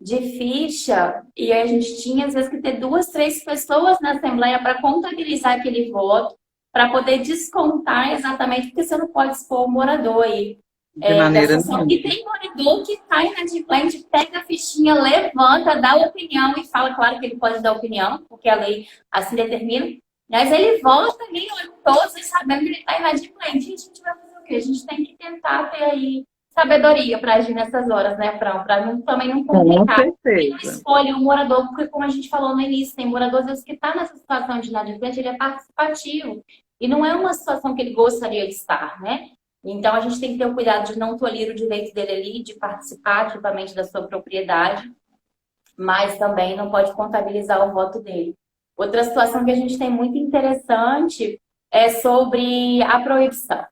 de ficha, e aí a gente tinha, às vezes, que ter 2, 3 pessoas na Assembleia para contabilizar aquele voto, para poder descontar exatamente, porque você não pode expor o morador aí. De maneira Sessão. E tem morador que está inadimplente, pega a fichinha, levanta, dá opinião e fala, claro que ele pode dar opinião, porque a lei assim determina, mas ele volta ali, todos sabendo que ele está inadimplente. E a gente vai fazer o quê? A gente tem que tentar ter aí sabedoria para agir nessas horas, né, Fran? Para também não complicar. E não escolhe o morador, porque como a gente falou no início, tem morador, às vezes, que está nessa situação de inadimplente, ele é participativo. E não é uma situação que ele gostaria de estar, né? Então, a gente tem que ter o cuidado de não tolir o direito dele ali, de participar ativamente da sua propriedade, mas também não pode contabilizar o voto dele. Outra situação que a gente tem muito interessante é sobre a proibição.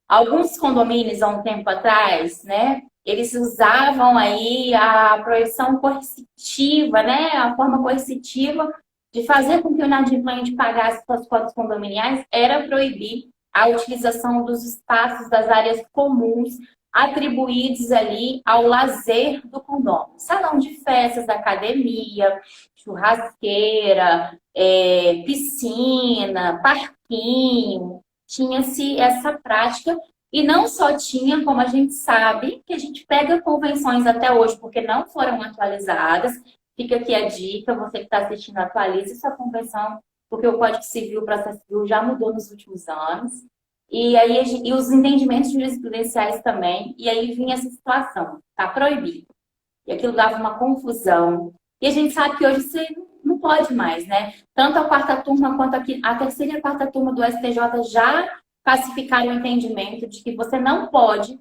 Alguns condomínios, há um tempo atrás, né, eles usavam aí a proibição coercitiva, né, a forma coercitiva de fazer com que o inadimplente pagasse suas cotas condominiais era proibir a utilização dos espaços das áreas comuns atribuídos ali ao lazer do condomínio. Salão de festas, academia, churrasqueira, piscina, parquinho. Tinha-se essa prática e não só tinha, como a gente sabe, que a gente pega convenções até hoje porque não foram atualizadas. Fica aqui a dica, você que está assistindo, atualize sua convenção, porque o Código Civil, o processo civil já mudou nos últimos anos. E aí e os entendimentos jurisprudenciais também. E aí vinha essa situação, está proibido. E aquilo dava uma confusão. E a gente sabe que hoje você não pode mais, né? Tanto a quarta turma quanto a terceira e a quarta turma do STJ já pacificaram o entendimento de que você não pode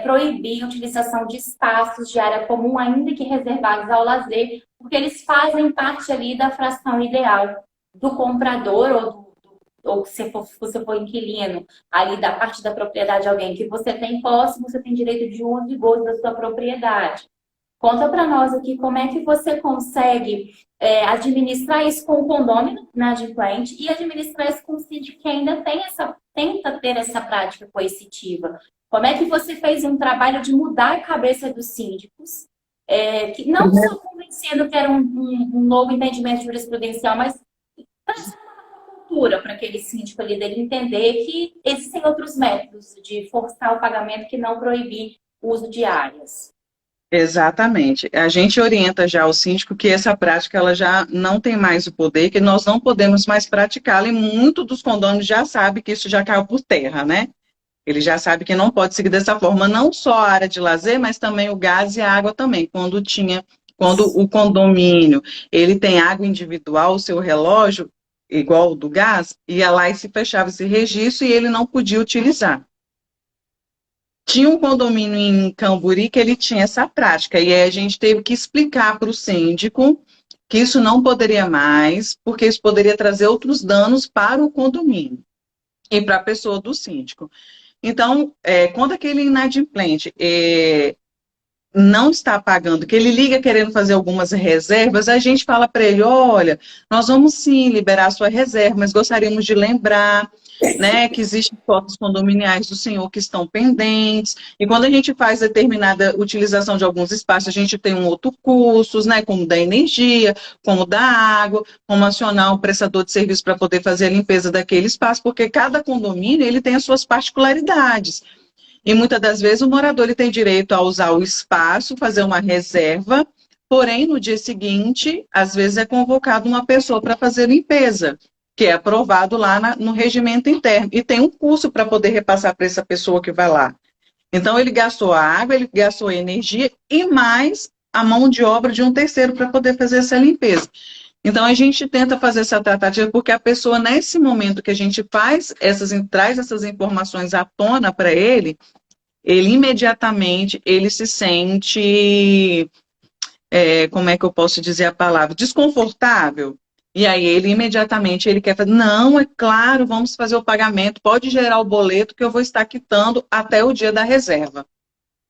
proibir a utilização de espaços de área comum, ainda que reservados ao lazer, porque eles fazem parte ali da fração ideal do comprador ou se você for inquilino ali da parte da propriedade de alguém que você tem posse, você tem direito de uso e gozo da sua propriedade. Conta para nós aqui como é que você consegue administrar isso com o condômino inadimplente e administrar isso com o síndico que ainda tenta ter essa prática coercitiva. Como é que você fez um trabalho de mudar a cabeça dos síndicos, que não só convencendo que era um novo entendimento jurisprudencial, mas para aquele síndico ali dele entender que existem outros métodos de forçar o pagamento que não proibir o uso de áreas. Exatamente. A gente orienta já o síndico que essa prática ela já não tem mais o poder, que nós não podemos mais praticá-la, e muito dos condôminos já sabem que isso já caiu por terra, né? Ele já sabe que não pode seguir dessa forma, não só a área de lazer, mas também o gás e a água também. Quando o condomínio ele tem água individual, o seu relógio, igual o do gás, ia lá e se fechava esse registro e ele não podia utilizar. Tinha um condomínio em Camburi que ele tinha essa prática, e aí a gente teve que explicar para o síndico que isso não poderia mais, porque isso poderia trazer outros danos para o condomínio e para a pessoa do síndico. Então, quando aquele inadimplente não está pagando, que ele liga querendo fazer algumas reservas, a gente fala para ele, olha, nós vamos sim liberar a sua reserva, mas gostaríamos de lembrar, né, que existem cotas condominiais do senhor que estão pendentes, e quando a gente faz determinada utilização de alguns espaços, a gente tem um outro custos, né, como da energia, como da água, como acionar um prestador de serviço para poder fazer a limpeza daquele espaço, porque cada condomínio ele tem as suas particularidades. E muitas das vezes o morador ele tem direito a usar o espaço, fazer uma reserva, porém no dia seguinte, às vezes é convocado uma pessoa para fazer limpeza, que é aprovado lá no regimento interno, e tem um custo para poder repassar para essa pessoa que vai lá. Então ele gastou a água, ele gastou a energia e mais a mão de obra de um terceiro para poder fazer essa limpeza. Então a gente tenta fazer essa tratativa porque a pessoa, nesse momento que a gente traz essas informações à tona para ele imediatamente ele se sente, como é que eu posso dizer a palavra, desconfortável. E aí ele imediatamente ele quer fazer, não, é claro, vamos fazer o pagamento, pode gerar o boleto que eu vou estar quitando até o dia da reserva.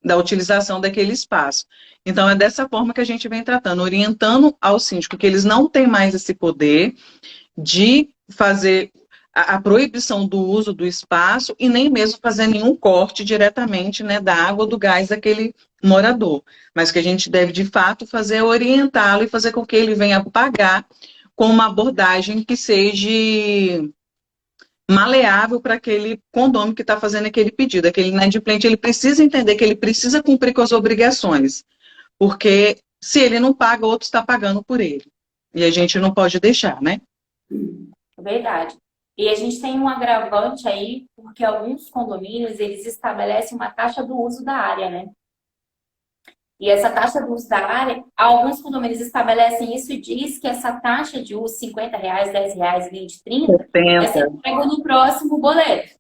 da utilização daquele espaço. Então, é dessa forma que a gente vem tratando, orientando ao síndico que eles não têm mais esse poder de fazer a proibição do uso do espaço e nem mesmo fazer nenhum corte diretamente, né, da água ou do gás daquele morador. Mas o que a gente deve, de fato, fazer é orientá-lo e fazer com que ele venha pagar com uma abordagem que seja maleável para aquele condomínio que está fazendo aquele pedido. Aquele inadimplente, ele precisa entender que ele precisa cumprir com as obrigações, porque se ele não paga, outro está pagando por ele. E a gente não pode deixar, né? Verdade. E a gente tem um agravante aí, porque alguns condomínios, eles estabelecem uma taxa do uso da área, né? E essa taxa do uso da área, alguns condomínios estabelecem isso e diz que essa taxa de uso, R$50, R$10, 20, 30, vai ser pago no próximo boleto.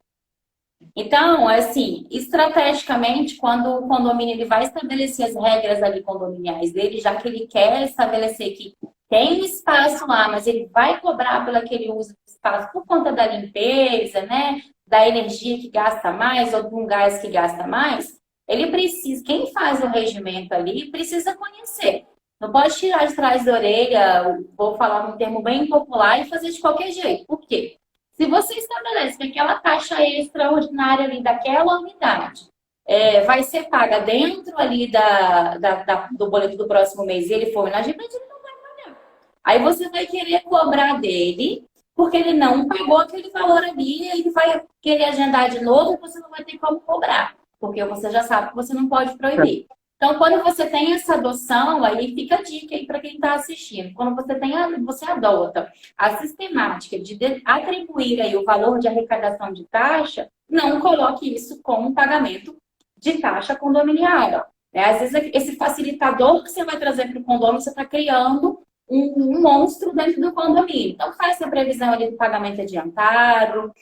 Então, assim, estrategicamente, quando o condomínio ele vai estabelecer as regras ali condominiais dele, já que ele quer estabelecer que tem um espaço lá, mas ele vai cobrar pelo aquele uso do espaço por conta da limpeza, né? Da energia que gasta mais ou de um gás que gasta mais, ele precisa, quem faz o regimento ali, precisa conhecer. Não pode tirar de trás da orelha, vou falar num termo bem popular, e fazer de qualquer jeito. Por quê? Se você estabelece que aquela taxa extraordinária ali daquela unidade vai ser paga dentro ali do boleto do próximo mês e ele for inadimplente, ele não vai pagar. Aí você vai querer cobrar dele, porque ele não pagou aquele valor ali, e ele vai querer agendar de novo e você não vai ter como cobrar, porque você já sabe que você não pode proibir. Então, quando você tem essa adoção, aí fica a dica aí para quem está assistindo. Quando você adota a sistemática de atribuir aí o valor de arrecadação de taxa, não coloque isso como pagamento de taxa condominial. Né? Às vezes, esse facilitador que você vai trazer para o condomínio, você está criando um monstro dentro do condomínio. Então, faça a previsão ali do pagamento adiantado,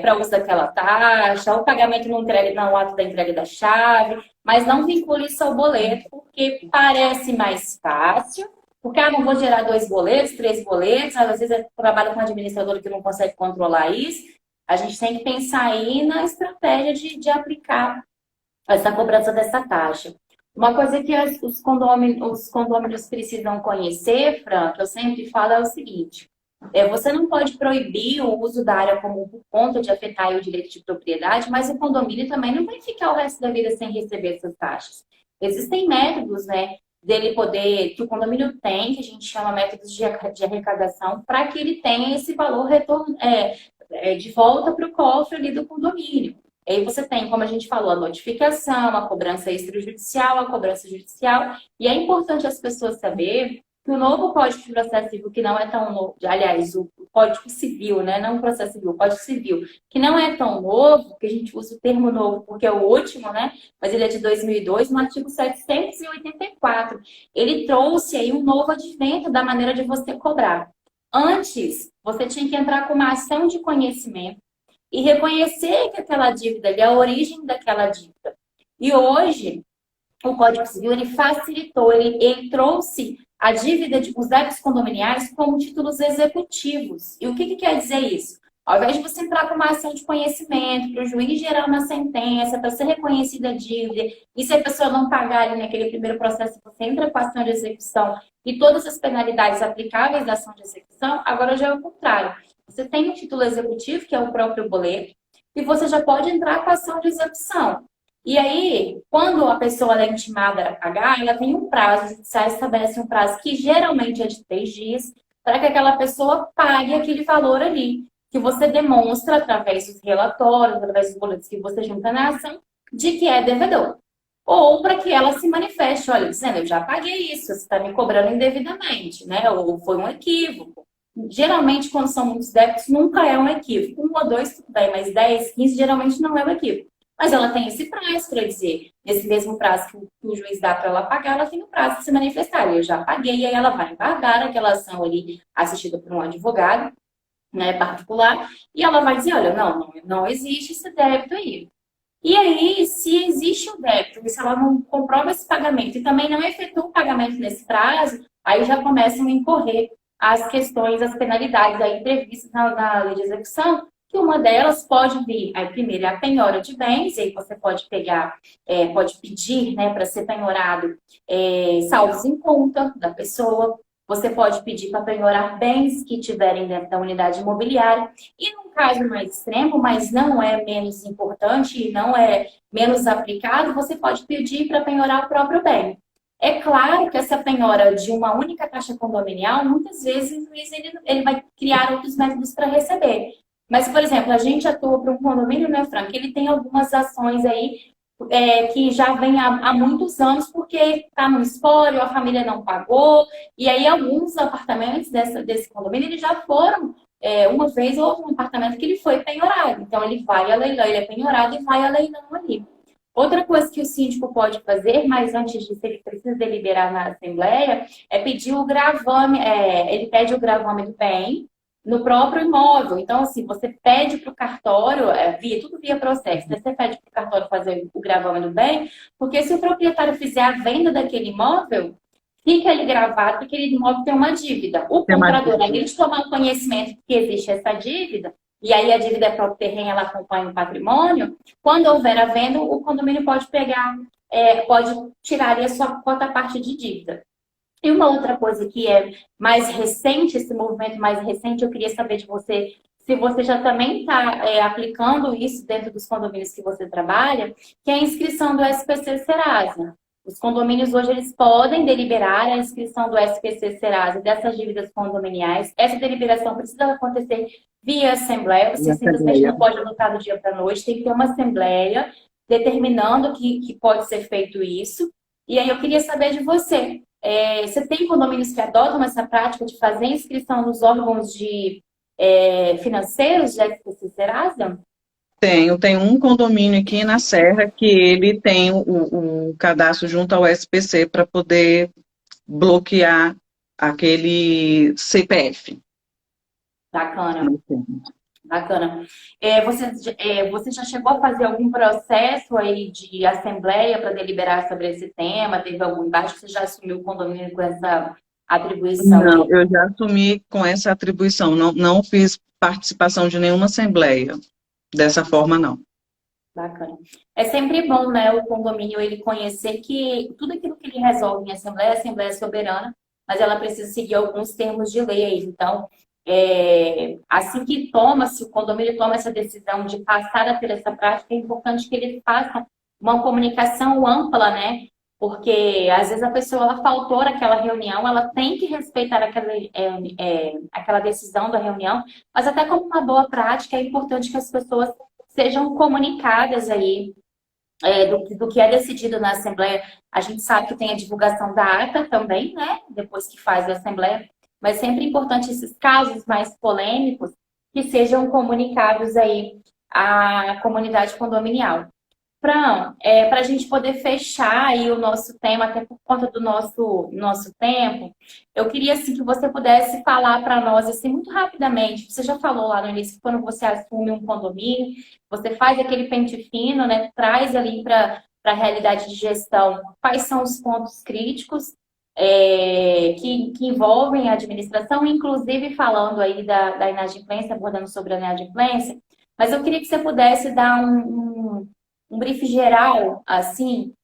para uso daquela taxa, o pagamento no ato da entrega da chave, mas não vincule isso ao boleto, porque parece mais fácil, porque não vou gerar 2 boletos, 3 boletos, às vezes eu trabalho com um administrador que não consegue controlar isso. A gente tem que pensar aí na estratégia de aplicar essa cobrança dessa taxa. Uma coisa que os condôminos precisam conhecer, Fran, que eu sempre falo, é o seguinte: você não pode proibir o uso da área comum por conta de afetar o direito de propriedade, mas o condomínio também não vai ficar o resto da vida sem receber essas taxas. Existem métodos, né, dele poder, que o condomínio tem, que a gente chama métodos de arrecadação, para que ele tenha esse valor de volta para o cofre ali do condomínio. E aí você tem, como a gente falou, a notificação, a cobrança extrajudicial, a cobrança judicial. E é importante as pessoas saberem que o novo Código de Processo Civil, que não é tão novo, aliás, o Código Civil, né? Não o Processo Civil, o Código Civil, que não é tão novo, que a gente usa o termo novo porque é o último, né? Mas ele é de 2002, no artigo 784. Ele trouxe aí um novo advento da maneira de você cobrar. Antes, você tinha que entrar com uma ação de conhecimento e reconhecer que aquela dívida ali é a origem daquela dívida. E hoje, o Código Civil, ele facilitou, ele trouxe a dívida, os débitos condominiais como títulos executivos. E o que quer dizer isso? Ao invés de você entrar com uma ação de conhecimento, para o juiz gerar uma sentença, para ser reconhecida a dívida, e se a pessoa não pagar ali naquele primeiro processo, você entra com a ação de execução e todas as penalidades aplicáveis da ação de execução, agora já é o contrário. Você tem o título executivo, que é o próprio boleto, e você já pode entrar com a ação de execução. E aí, quando a pessoa é intimada a pagar, ela tem um prazo, o judiciário estabelece um prazo que geralmente é de 3 dias, para que aquela pessoa pague aquele valor ali, que você demonstra através dos relatórios, através dos boletos que você junta na ação, de que é devedor. Ou para que ela se manifeste, olha, dizendo, eu já paguei isso, você está me cobrando indevidamente, né? Ou foi um equívoco. Geralmente, quando são muitos débitos, nunca é um equívoco. 1 ou 2, tudo bem, mas 10, 15, geralmente não é um equívoco. Mas ela tem esse prazo para dizer, nesse mesmo prazo que o juiz dá para ela pagar, ela tem o prazo de se manifestar. Eu já paguei, e aí ela vai embargar aquela ação ali, assistida por um advogado, né, particular, e ela vai dizer, olha, não existe esse débito aí. E aí, se existe o débito, e se ela não comprova esse pagamento e também não efetua o pagamento nesse prazo, aí já começam a incorrer as questões, as penalidades aí previstas na lei de execução, que uma delas pode vir, aí primeiro é a penhora de bens, e aí você pode pegar, pode pedir, né, para ser penhorado saldos em conta da pessoa, você pode pedir para penhorar bens que tiverem dentro da unidade imobiliária, e num caso mais extremo, mas não é menos importante e não é menos aplicado, você pode pedir para penhorar o próprio bem. É claro que essa penhora de uma única taxa condominial, muitas vezes o juiz ele vai criar outros métodos para receber. Mas, por exemplo, a gente atua para um condomínio, né, Frank? Ele tem algumas ações aí que já vem há muitos anos, porque está no espólio, a família não pagou, e aí alguns apartamentos desse condomínio eles já foram. Uma vez houve um apartamento que ele foi penhorado, então ele vai a leilão, ele é penhorado e vai a leilão ali. Outra coisa que o síndico pode fazer, mas antes disso ele precisa deliberar na Assembleia, é pedir o gravame, ele pede o gravame do bem no próprio imóvel. Então, assim, você pede para o cartório, tudo via processo, né? Você pede para o cartório fazer o gravame do bem, porque se o proprietário fizer a venda daquele imóvel, fica ali gravado que aquele imóvel tem uma dívida. O comprador, aí ele tomar conhecimento que existe essa dívida, e aí a dívida é próprio terreno, ela acompanha o patrimônio, quando houver a venda, o condomínio pode pegar, pode tirar ali a sua quota parte de dívida. E uma outra coisa que é mais recente, esse movimento mais recente, eu queria saber de você, se você já também está aplicando isso dentro dos condomínios que você trabalha, que é a inscrição do SPC Serasa. Os condomínios hoje eles podem deliberar a inscrição do SPC Serasa dessas dívidas condominiais. Essa deliberação precisa acontecer via assembleia. Você simplesmente não pode adotar do dia para a noite. Tem que ter uma assembleia determinando que pode ser feito isso. E aí eu queria saber de você. Você tem condomínios que adotam essa prática de fazer inscrição nos órgãos financeiros de SPC Serasa? Tenho um condomínio aqui na Serra que ele tem o cadastro junto ao SPC para poder bloquear aquele CPF. Bacana. Bacana. Você já chegou a fazer algum processo aí de assembleia para deliberar sobre esse tema? Teve algum embate? Você já assumiu o condomínio com essa atribuição? Não, eu já assumi com essa atribuição. Não fiz participação de nenhuma assembleia. Dessa forma, não. Bacana. É sempre bom, né, o condomínio ele conhecer que tudo aquilo que ele resolve em assembleia, a assembleia é soberana, mas ela precisa seguir alguns termos de lei. Então, assim que se o condomínio toma essa decisão de passar a ter essa prática, é importante que ele faça uma comunicação ampla, né? Porque às vezes a pessoa ela faltou naquela reunião, ela tem que respeitar aquela decisão da reunião, mas até como uma boa prática é importante que as pessoas sejam comunicadas aí do que é decidido na Assembleia. A gente sabe que tem a divulgação da ata também, né? Depois que faz a Assembleia, mas sempre é importante esses casos mais polêmicos que sejam comunicados aí à comunidade condominial. Fran, para a gente poder fechar aí o nosso tema, até por conta do nosso tempo, eu queria assim, que você pudesse falar para nós assim, muito rapidamente. Você já falou lá no início que quando você assume um condomínio, você faz aquele pente fino, né? Traz ali para a realidade de gestão quais são os pontos críticos que envolvem a administração, inclusive falando aí da inadimplência, abordando sobre a inadimplência. Mas eu queria que você pudesse dar um brief geral, assim,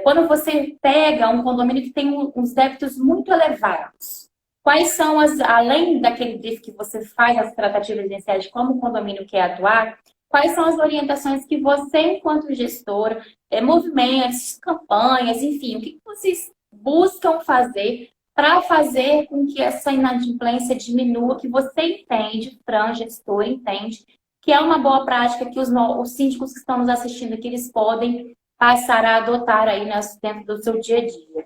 quando você pega um condomínio que tem uns débitos muito elevados, quais são além daquele brief que você faz as tratativas iniciais de como o condomínio quer atuar, quais são as orientações que você, enquanto gestora, movimentos, campanhas, enfim, o que vocês buscam fazer para fazer com que essa inadimplência diminua, que você entende, Fran, gestor, entende, que é uma boa prática que os síndicos que estão nos assistindo aqui, eles podem passar a adotar aí dentro do seu dia a dia.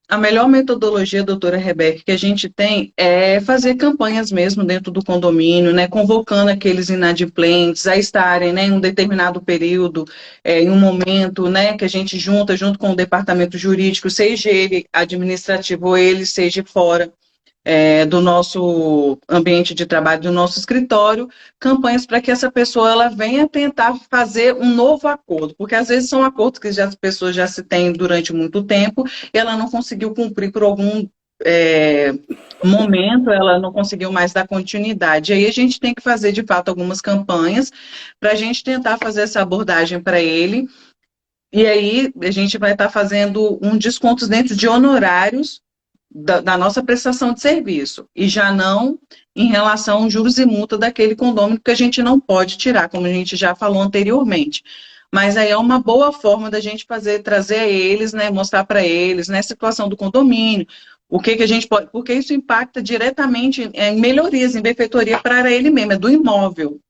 A melhor metodologia, doutora Rebeca, que a gente tem é fazer campanhas mesmo dentro do condomínio, né, convocando aqueles inadimplentes a estarem, né, em um determinado período, em um momento, né, que a gente junto com o departamento jurídico, seja ele administrativo ou ele seja fora do nosso ambiente de trabalho, do nosso escritório, campanhas para que essa pessoa ela venha tentar fazer um novo acordo, porque às vezes são acordos que as pessoas já se têm durante muito tempo e ela não conseguiu cumprir por algum é, momento ela não conseguiu mais dar continuidade. Aí a gente tem que fazer, de fato, algumas campanhas para a gente tentar fazer essa abordagem para ele. E aí a gente vai estar fazendo um desconto dentro de honorários da nossa prestação de serviço. E já não em relação aos juros e multa daquele condomínio, que a gente não pode tirar, como a gente já falou anteriormente. Mas aí é uma boa forma da gente trazer a eles, né, mostrar para eles, né, a situação do condomínio, o que que a gente pode, porque isso impacta diretamente em melhorias, em benfeitoria para ele mesmo, é do imóvel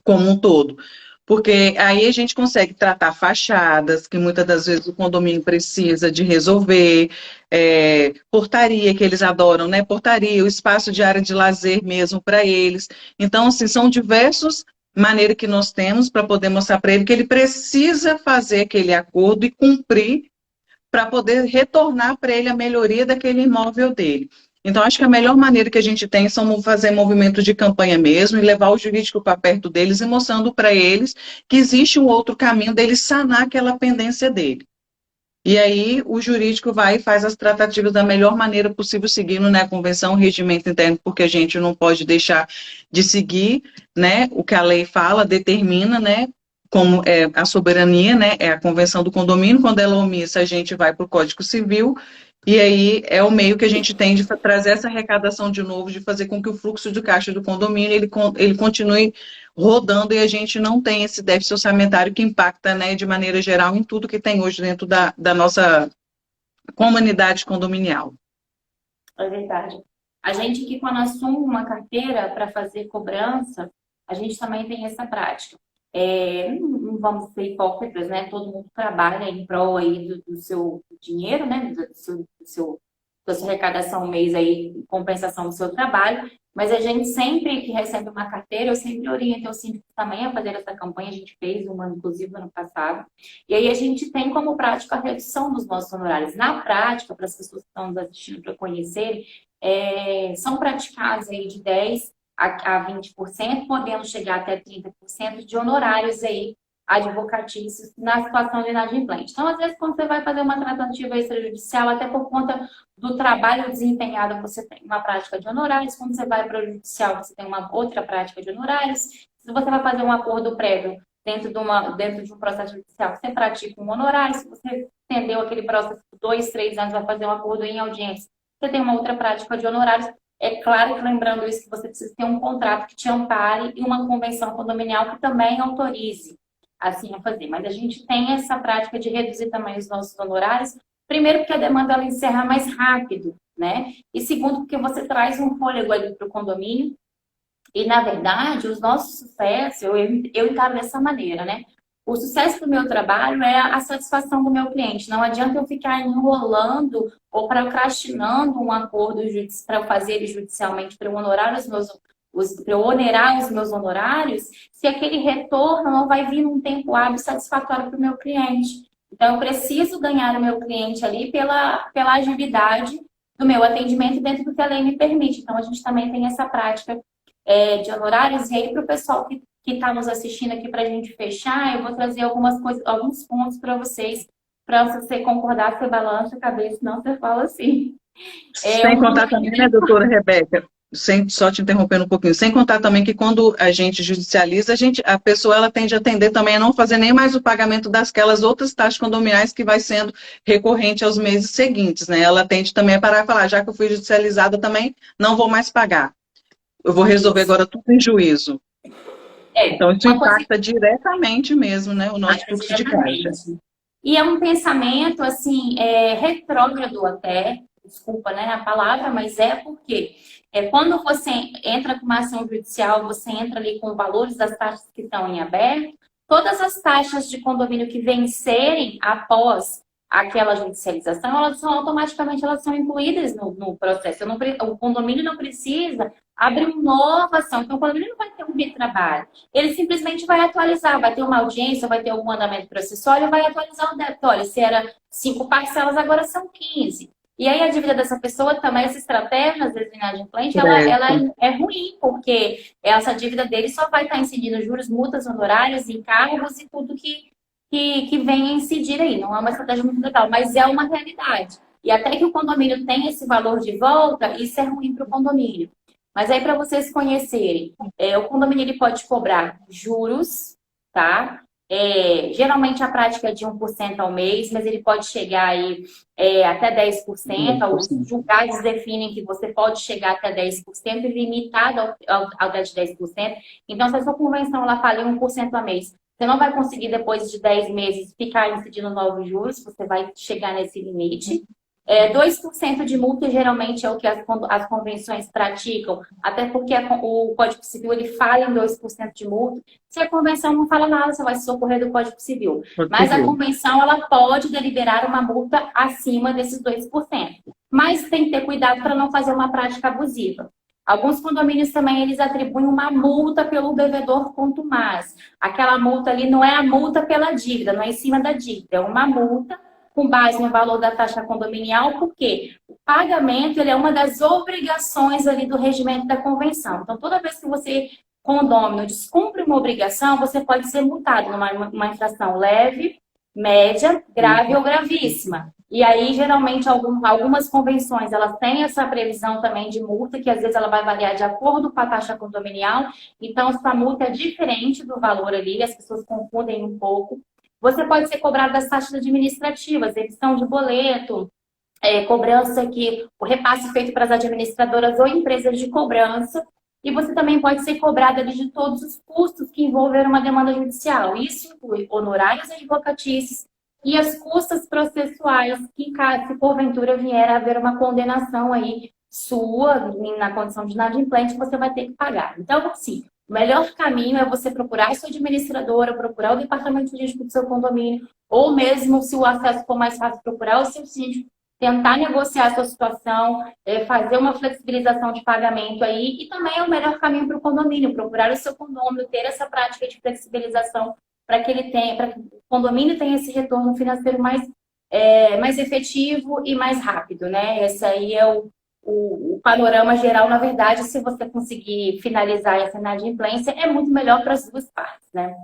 como um todo. Porque aí a gente consegue tratar fachadas, que muitas das vezes o condomínio precisa de resolver, portaria, que eles adoram, né? Portaria, o espaço de área de lazer mesmo para eles. Então, assim, são diversas maneiras que nós temos para poder mostrar para ele que ele precisa fazer aquele acordo e cumprir para poder retornar para ele a melhoria daquele imóvel dele. Então, acho que a melhor maneira que a gente tem são fazer movimentos de campanha mesmo e levar o jurídico para perto deles e mostrando para eles que existe um outro caminho deles sanar aquela pendência dele. E aí o jurídico vai e faz as tratativas da melhor maneira possível, seguindo, né, a convenção, o regimento interno, porque a gente não pode deixar de seguir, né, o que a lei fala, determina, né, como é a soberania, né, é a convenção do condomínio. Quando ela é omissa, a gente vai para o Código Civil, e aí é o meio que a gente tem de trazer essa arrecadação de novo, de fazer com que o fluxo de caixa do condomínio ele continue rodando e a gente não tem esse déficit orçamentário que impacta, né, de maneira geral em tudo que tem hoje dentro da nossa comunidade condominial. É verdade. A gente que quando assume uma carteira para fazer cobrança, a gente também tem essa prática. Não vamos ser hipócritas, né? Todo mundo trabalha em prol aí do seu dinheiro, né? Da sua arrecadação mês aí, em compensação do seu trabalho. Mas a gente sempre que recebe uma carteira, eu sempre oriento o síndico também a fazer essa campanha. A gente fez uma, inclusive, ano passado. E aí a gente tem como prática a redução dos nossos honorários. Na prática, para as pessoas que estão nos assistindo para conhecerem, são praticados aí de 10% a 20%, podendo chegar até 30% de honorários aí advocatícios na situação de inadimplente. Então, às vezes, quando você vai fazer uma tratativa extrajudicial, até por conta do trabalho desempenhado, você tem uma prática de honorários. Quando você vai para o judicial, você tem uma outra prática de honorários. Se você vai fazer um acordo prévio dentro de um processo judicial, você pratica um honorário. Se você entendeu aquele processo por 2, 3 anos, vai fazer um acordo em audiência, você tem uma outra prática de honorários. É claro que, lembrando isso, que você precisa ter um contrato que te ampare e uma convenção condominial que também autorize assim a fazer. Mas a gente tem essa prática de reduzir também os nossos honorários. Primeiro, porque a demanda ela encerra mais rápido, né? E segundo, porque você traz um fôlego ali para o condomínio. E, na verdade, os nossos sucessos, eu encaro dessa maneira, né? O sucesso do meu trabalho é a satisfação do meu cliente. Não adianta eu ficar enrolando ou procrastinando um acordo para fazer ele judicialmente para eu honorar para eu onerar os meus honorários, se aquele retorno não vai vir num tempo hábil satisfatório para o meu cliente. Então, eu preciso ganhar o meu cliente ali pela agilidade do meu atendimento dentro do que a lei me permite. Então, a gente também tem essa prática de honorários. E aí, para o pessoal que está nos assistindo aqui, para a gente fechar, eu vou trazer algumas coisas, alguns pontos para vocês, para você concordar, você balança a cabeça, não você fala assim. Sem contar também, né, doutora Rebeca? Só te interrompendo um pouquinho, sem contar também que quando a gente judicializa, a pessoa ela tende a tender também a não fazer nem mais o pagamento daquelas outras taxas condominiais que vai sendo recorrente aos meses seguintes, né? Ela tende também a parar e falar, já que eu fui judicializada também, não vou mais pagar. Eu vou resolver agora tudo em juízo. Então, isso impacta diretamente mesmo, né, o nosso fluxo de caixa. E é um pensamento, assim, retrógrado até, desculpa, né, a palavra, mas porque quando você entra com uma ação judicial, você entra ali com valores das taxas que estão em aberto, todas as taxas de condomínio que vencerem após aquela judicialização, elas são incluídas no processo. O condomínio não precisa abrir uma nova ação, então o condomínio não vai ter um retrabalho. Ele simplesmente vai atualizar, vai ter uma audiência, vai ter algum andamento processual, vai atualizar o débito. Olha, se era 5 parcelas, agora são 15. E aí a dívida dessa pessoa também, essa estratégia, às vezes, inadimplente, ela é ruim, porque essa dívida dele só vai estar incidindo juros, multas, honorários, encargos e tudo que vem a incidir aí. Não é uma estratégia muito legal, mas é uma realidade. e até que o condomínio tenha esse valor de volta, isso é ruim para o condomínio. Mas aí, para vocês conhecerem, o condomínio ele pode cobrar juros, tá? Geralmente a prática é de 1% ao mês, mas ele pode chegar aí até 10%. Os 10%. julgados definem que você pode chegar até 10% e limitado ao de 10%. Então, se a sua convenção ela fala em 1% a mês, você não vai conseguir, depois de 10 meses, ficar incidindo novos juros, você vai chegar nesse limite. 2% de multa geralmente é o que as convenções praticam, até porque o Código Civil ele fala em 2% de multa. Se a convenção não fala nada, você vai se socorrer do Código Civil. Mas a convenção ela pode deliberar uma multa acima desses 2%. Mas tem que ter cuidado para não fazer uma prática abusiva. Alguns condomínios também eles atribuem uma multa pelo devedor contumaz. Aquela multa ali não é a multa pela dívida, não é em cima da dívida, é uma multa com base no valor da taxa condominial, porque o pagamento ele é uma das obrigações ali do regimento da convenção. Então, toda vez que você, condômino, descumpre uma obrigação, você pode ser multado numa infração leve, média, grave ou gravíssima. E aí, geralmente, algumas convenções, elas têm essa previsão também de multa, que às vezes ela vai variar de acordo com a taxa condominial. Então, essa multa é diferente do valor ali, as pessoas confundem um pouco. Você pode ser cobrado das taxas administrativas, emissão de boleto, cobrança o repasse feito para as administradoras ou empresas de cobrança. E você também pode ser cobrado ali de todos os custos que envolveram uma demanda judicial. Isso inclui honorários advocatícios e as custas processuais que, se porventura vier a haver uma condenação aí sua, na condição de inadimplente, você vai ter que pagar. Então, sim, o melhor caminho é você procurar a sua administradora, procurar o departamento jurídico do seu condomínio, ou mesmo, se o acesso for mais fácil, procurar o seu síndico, tentar negociar a sua situação, fazer uma flexibilização de pagamento aí, e também é o melhor caminho para o condomínio, procurar o seu condomínio, ter essa prática de flexibilização para que o condomínio tenha esse retorno financeiro mais efetivo e mais rápido, né? Esse aí é o panorama geral. Na verdade, se você conseguir finalizar essa inadimplência, é muito melhor para as duas partes, né?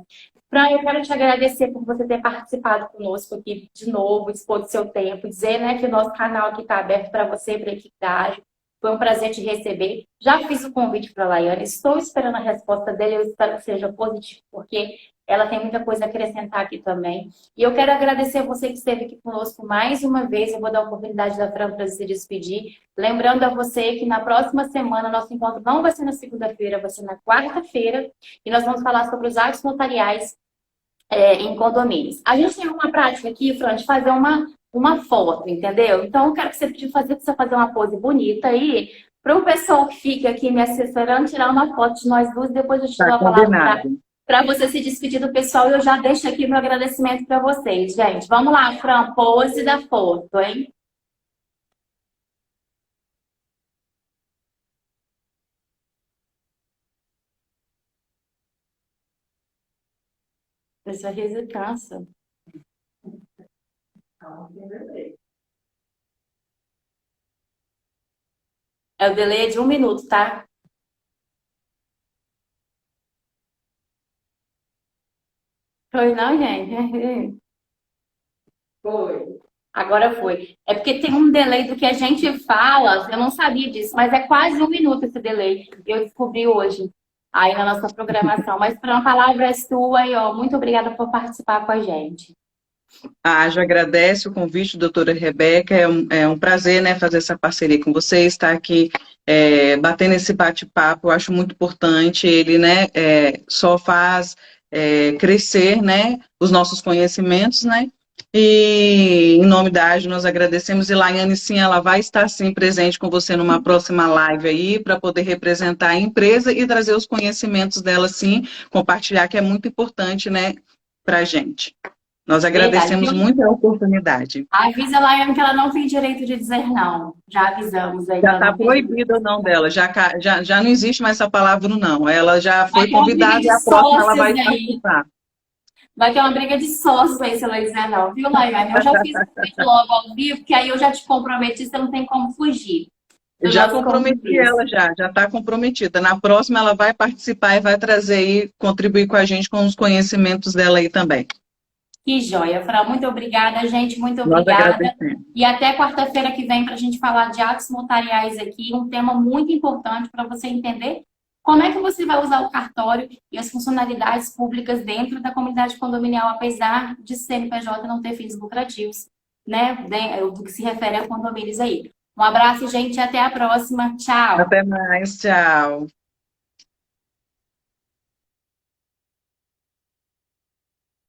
Fran, eu quero te agradecer por você ter participado conosco aqui de novo, dispor do seu tempo, dizer, né, que o nosso canal aqui está aberto para você, para a equipe da Ágil. Foi um prazer te receber. Já fiz o convite para a Laiane, estou esperando a resposta dele, eu espero que seja positivo, porque ela tem muita coisa a acrescentar aqui também. E eu quero agradecer a você que esteve aqui conosco mais uma vez. Eu vou dar a oportunidade da Fran para se despedir. Lembrando a você que na próxima semana, nosso encontro não vai ser na segunda-feira, vai ser na quarta-feira. E nós vamos falar sobre os atos notariais em condomínios. A gente tem uma prática aqui, Fran, de fazer uma foto, entendeu? Então, eu quero que você pedir para você fazer uma pose bonita aí, para o pessoal que fica aqui me assessorando, tirar uma foto de nós duas, depois eu te dou a palavra para você se despedir do pessoal, e eu já deixo aqui meu agradecimento para vocês, gente. Vamos lá, Fran, pose da foto, hein? Essa riso cansa. O delay é de 1 minuto, tá? Foi não, gente? Foi. Agora foi. É porque tem um delay do que a gente fala, eu não sabia disso, mas é quase 1 minuto esse delay. Eu descobri hoje, aí na nossa programação. Mas para uma palavra é sua e, ó, muito obrigada por participar com a gente. A AGE agradece o convite, doutora Rebeca. É um prazer, né, fazer essa parceria com vocês, estar aqui batendo esse bate-papo. Eu acho muito importante. Ele, né, só faz crescer, né, os nossos conhecimentos, né? E em nome da AGE nós agradecemos. E Laiane, sim, ela vai estar sim presente com você numa próxima live aí, para poder representar a empresa e trazer os conhecimentos dela, sim, compartilhar, que é muito importante, né, para a gente. Nós agradecemos muito a oportunidade. Avisa a Laiane que ela não tem direito de dizer não. Já avisamos aí. Já está proibido o não dela. Já não existe mais essa palavra não. Ela já foi convidada e a próxima ela vai participar. Vai ter uma briga de sócios aí se ela dizer não, viu, Laiane? Eu já fiz o logo ao vivo, que aí eu já te comprometi, você não tem como fugir. Eu já comprometi ela, já está comprometida. Na próxima ela vai participar e vai trazer aí, contribuir com a gente com os conhecimentos dela aí também. Que joia, Fran. Muito obrigada, gente. Muito Nós obrigada. agradecemos. E até quarta-feira que vem para a gente falar de atos notariais aqui, um tema muito importante para você entender como é que você vai usar o cartório e as funcionalidades públicas dentro da comunidade condominial, apesar de CNPJ não ter fins lucrativos, né? Do que se refere a condomínios aí. Um abraço, gente, e até a próxima. Tchau! Até mais, tchau.